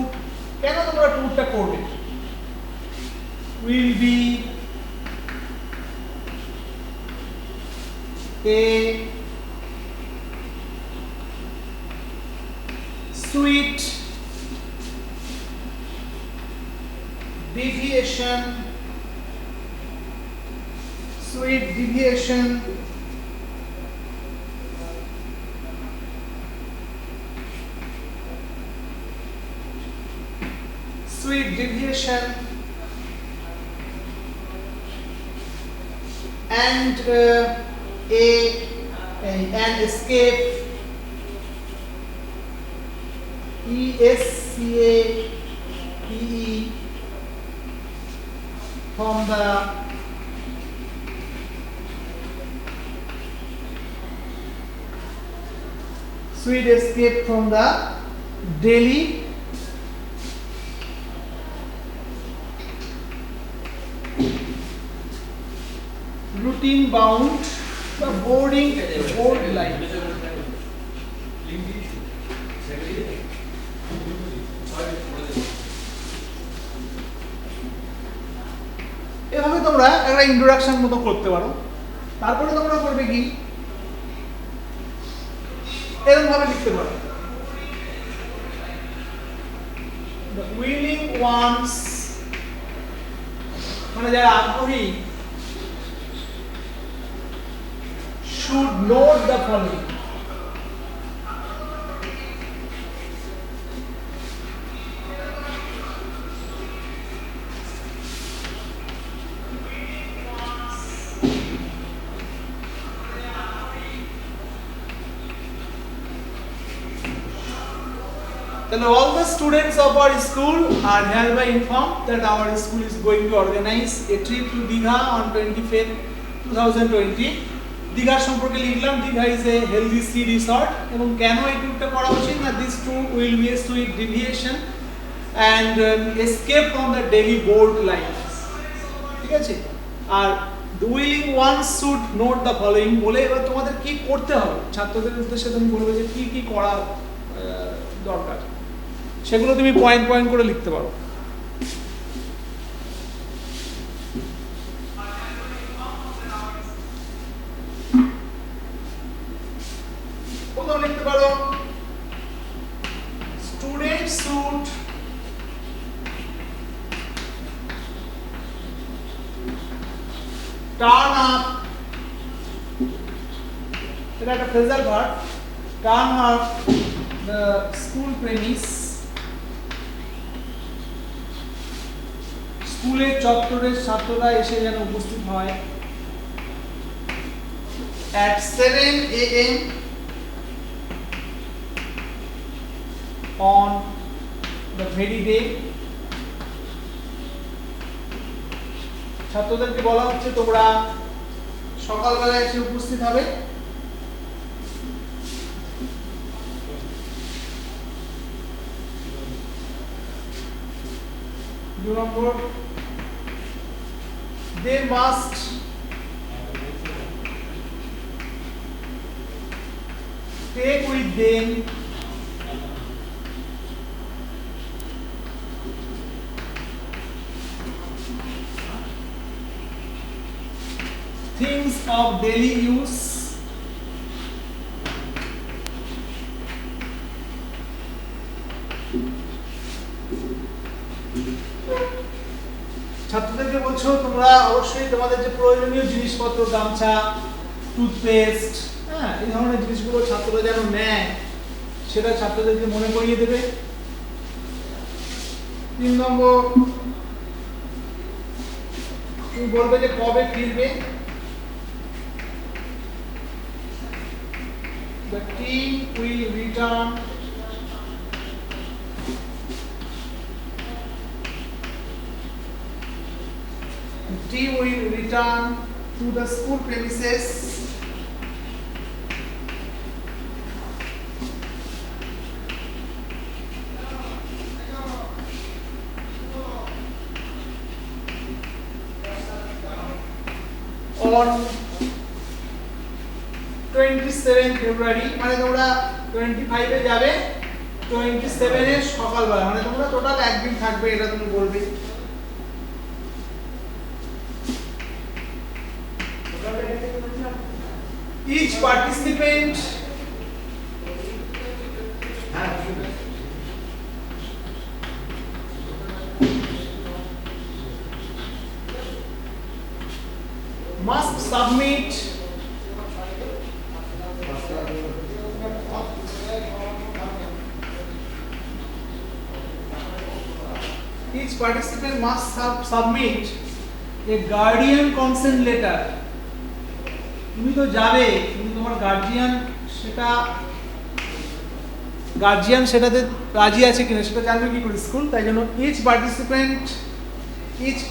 কেন তোমরা ট্যুরটা করবে will be a sweet deviation and an escape ESCAPE from the sweet escape from the daily routine bound বা boarding board line. এভাবে তোমরা একটা ইন্ট্রোডাকশন মতো করতে পারো। তারপরে তোমরা করবে কি, এরকম ভাবে লিখতে পারো, the willing ones, মানে যারা আগ্রহী, should note the following. Then all the students of our school are hereby informed that our school is going to organize a trip to Digha on 25th 2020. Digha সম্পর্কে লিখলাম, Digha is a healthy sea resort, এবং কেন এই ট্যুরটা করা উচিত না, this tour will be a sweet deviation and escape from the daily bored life, ঠিক আছে। আর the willing ones should note the following বলে এবার তোমাদের কি করতে হবে, ছাত্রদের উদ্দেশ্যে তুমি বলবে যে কি কি করা দরকার, সেগুলো তুমি পয়েন্ট পয়েন্ট করে লিখতে পারো। প্রথম লিখতে পারো, স্টুডেন্টস শুড টার্ন আপ, এটা একটা phrasal verb, turn up the school premise, স্কুলের চত্বরে ছাত্ররা এসে যেন উপস্থিত হয় at 7 AM on the very day। ছাত্রদেরকে বলা হচ্ছে তোমরা সকালবেলা এসে উপস্থিত হবে। 2 number, they must take with them things of daily use ছাত্রদেরকে বলছো তোমরা অবশ্যই তোমাদের যে প্রয়োজনীয় জিনিসপত্র, গামছা, টুথপেস্ট, হ্যাঁ, এই ধরনের জিনিসগুলো ছাত্ররা যেন নেয় সেটা ছাত্রদেরকে মনে করিয়ে দেবে। 3 নম্বর, তুমি বলবে যে কবে ফিরবে। The team will return to the school premises on 27 February, মানে তোমরা 25 এ যাবে, 27 এর সকালবেলা, মানে তোমরা টোটাল একদিন থাকবে, এটা তুমি বলবে। Each participant must submit submit a guardian consent letter। তুমি তো যাবে, কিন্তু তোমার গার্জিয়ান সেটাতে রাজি আছে কিনা সেটা জানবে কি করে স্কুল, তাই জন্য each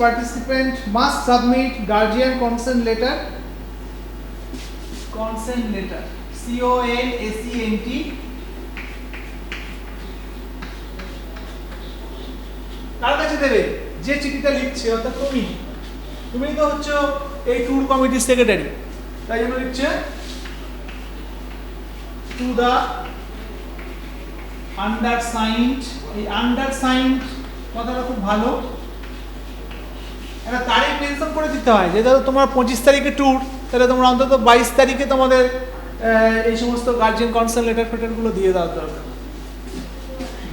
participant must submit guardian consent letter CONSENT। কার কাছে দেবে? যে চিঠিটা লিখছে, অর্থাৎ তুমি তো হচ্ছে এই ট্যুর কমিটির সেক্রেটারি, তাই জন্য লিখছে টু দ্য আন্ডারসাইন্ড। এই আন্ডারসাইন্ড কথাটা খুব ভালো, একটা তারিখ মেনশন করে দিতে হয়, যে ধরো তোমার 25 তারিখে ট্যুর, তাহলে তোমরা অন্তত 22 তারিখে তোমাদের এই সমস্ত গার্জিয়ান কনসার্ন লেটার ফেটারগুলো দিয়ে দেওয়ার দরকার।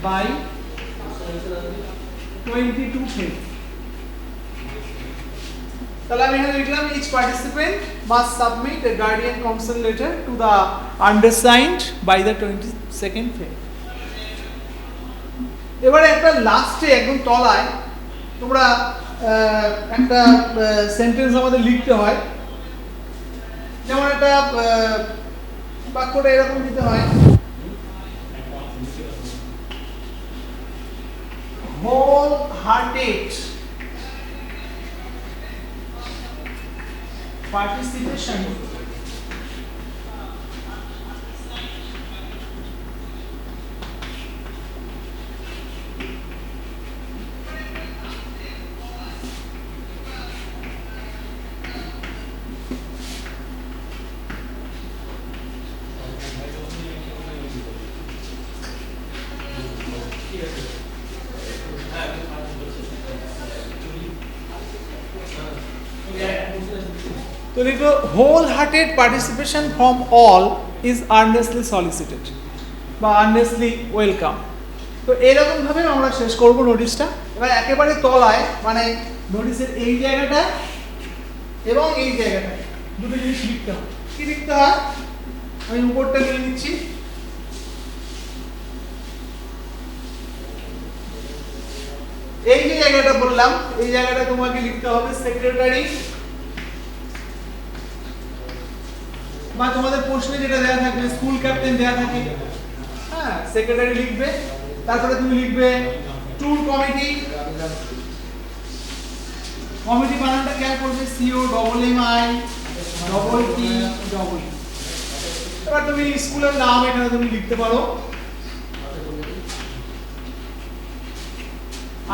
By 22 Feb। তাহলে আমি এখানে লিখলাম each participant must submit a guardian council letter to the undersigned by the 22nd Feb। এবারে একটা লাস্টে একদম তলায় তোমরা একটা সেন্টেন্স আমাদের লিখতে হয়, যেমন একটা বাক্যটা এরকম দিতে হয়, whole-hearted participation তো লিখো whole-hearted participation from all is earnestly solicited বা earnestly welcome। তো এরকম ভাবে আমরা শেষ করব নোটিশটা। এবার একেবারে তলায় মানে নোটিশের এই জায়গাটা এবং এই জায়গাটা দুটো জিনিস লিখতে হয়। কি লিখতে হয় আমি উপরটা নিয়ে নিচ্ছি। এই যে জায়গাটা বললাম, এই জায়গাটা তোমাকে লিখতে হবে সেক্রেটারি, বা তোমাদের প্রশ্নে যেটা দেওয়া থাকবে স্কুল ক্যাপ্টেন দেওয়া থাকে, হ্যাঁ সেক্রেটারি লিখবে। তারপরে তুমি লিখবে ট্যুর কমিটি, কমিটি বানানটা খেয়াল করবে COMMITTE। এবার তুমি স্কুলের নাম এখানে তুমি লিখতে পারো।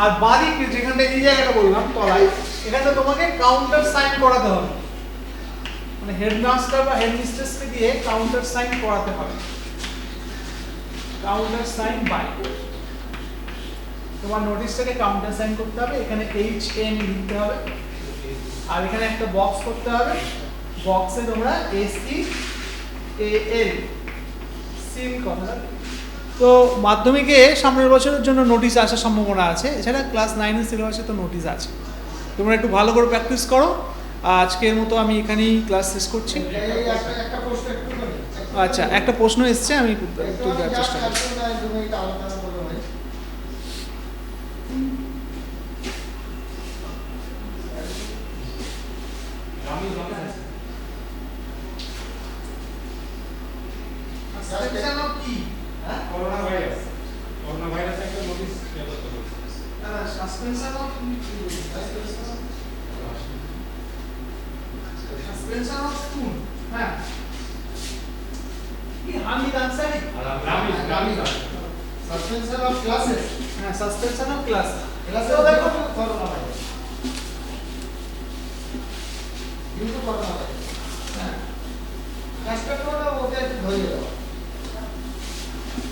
আর বাদিকে যেখানটা এই জায়গাটা বললাম তলায়, এখানে তোমাকে কাউন্টার সাইন করাতে হবে, মানে হেডমাস্টার বা হেডমিস্ট্রেসকে দিয়ে কাউন্টার সাইন করাতে হবে। কাউন্টার সাইন বাই, তোমার নোটিশটাকে কাউন্টার সাইন করতে হবে, এখানে HN লিখতে হবে, আর এখানে একটা বক্স করতে হবে, বক্সে তোমরা SEAL সিল কথাটা। তো মাধ্যমিকে সামনের বছরের জন্য নোটিশ আসার সম্ভাবনা আছে, এছাড়া ক্লাস 9 এর সিলেবাসে তো নোটিশ আছে, তোমরা একটু ভালো করে প্র্যাকটিস করো। আজকের মতো আমি এখানেই ক্লাস শেষ করছি। আচ্ছা, একটা প্রশ্ন এসছে, আমি একটু দেওয়ার চেষ্টা করছি। Suspension of classes. Suspension of class. Classes দেখো করোনা ভাইরাস। কিন্তু করোনা ভাইরাস। হ্যাঁ। ক্লাসটা করোনা ওকে ধরে দাও।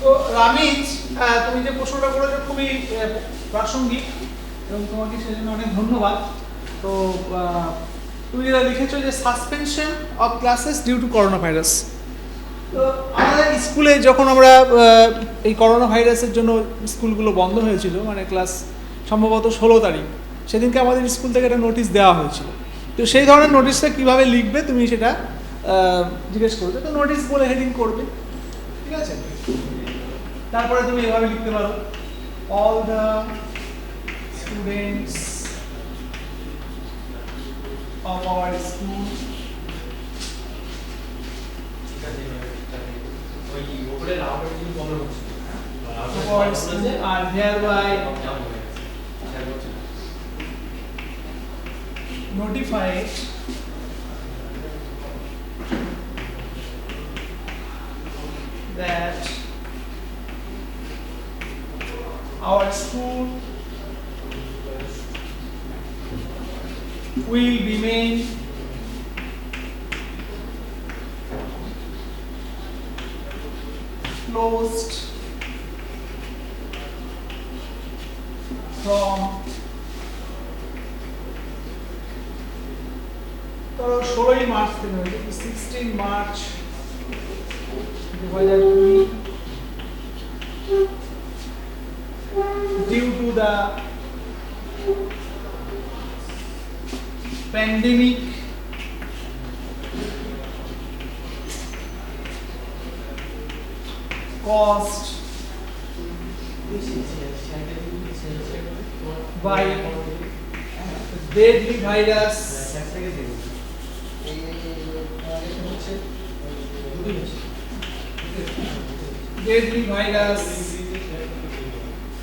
তো রামিজ, তুমি যে প্রশ্নটা করেছো খুবই প্রাসঙ্গিক এবং তোমাকে সেজন্য অনেক ধন্যবাদ। তো তুমি যেটা লিখেছো যে suspension of classes due to corona virus. তো আমাদের স্কুলে যখন আমরা এই করোনা ভাইরাসের জন্য স্কুলগুলো বন্ধ হয়েছিল, মানে ক্লাস সম্ভবত 16 তারিখ, সেদিনকে আমাদের স্কুল থেকে একটা নোটিশ দেওয়া হয়েছিল। তো সেই ধরনের নোটিশটা কীভাবে লিখবে তুমি সেটা জিজ্ঞেস করবে, তো নোটিশ বলে হেডিং করবে, ঠিক আছে? তারপরে তুমি এভাবে লিখতে পারো, all the students of our school are hereby notified that our school will remain closed from ধরো 16ই মার্চ থেকে 16 March 2020 due to the pandemic caused by deadly virus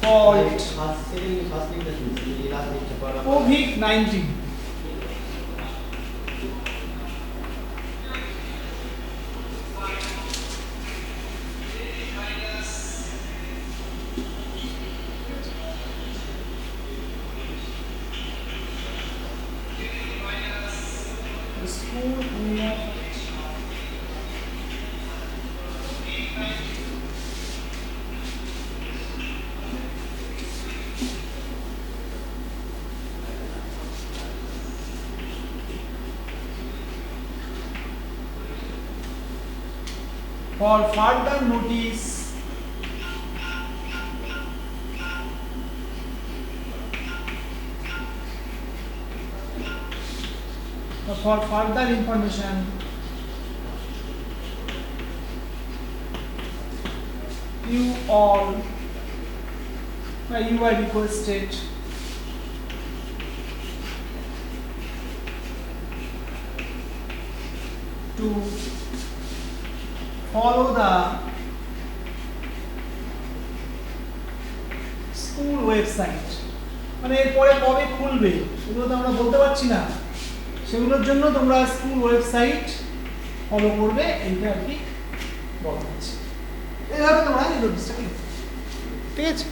called COVID-19. The school for further notice for further information you are requested to follow the school website মানে এরপরে কবে খুলবে এগুলো তো আমরা বলতে পারছি না সেগুলোর জন্য তোমরা স্কুল ওয়েবসাইট ফলো করবে এইটা আর কি বলা হচ্ছে এইভাবে তোমরা এই নোটিশটা ঠিক আছে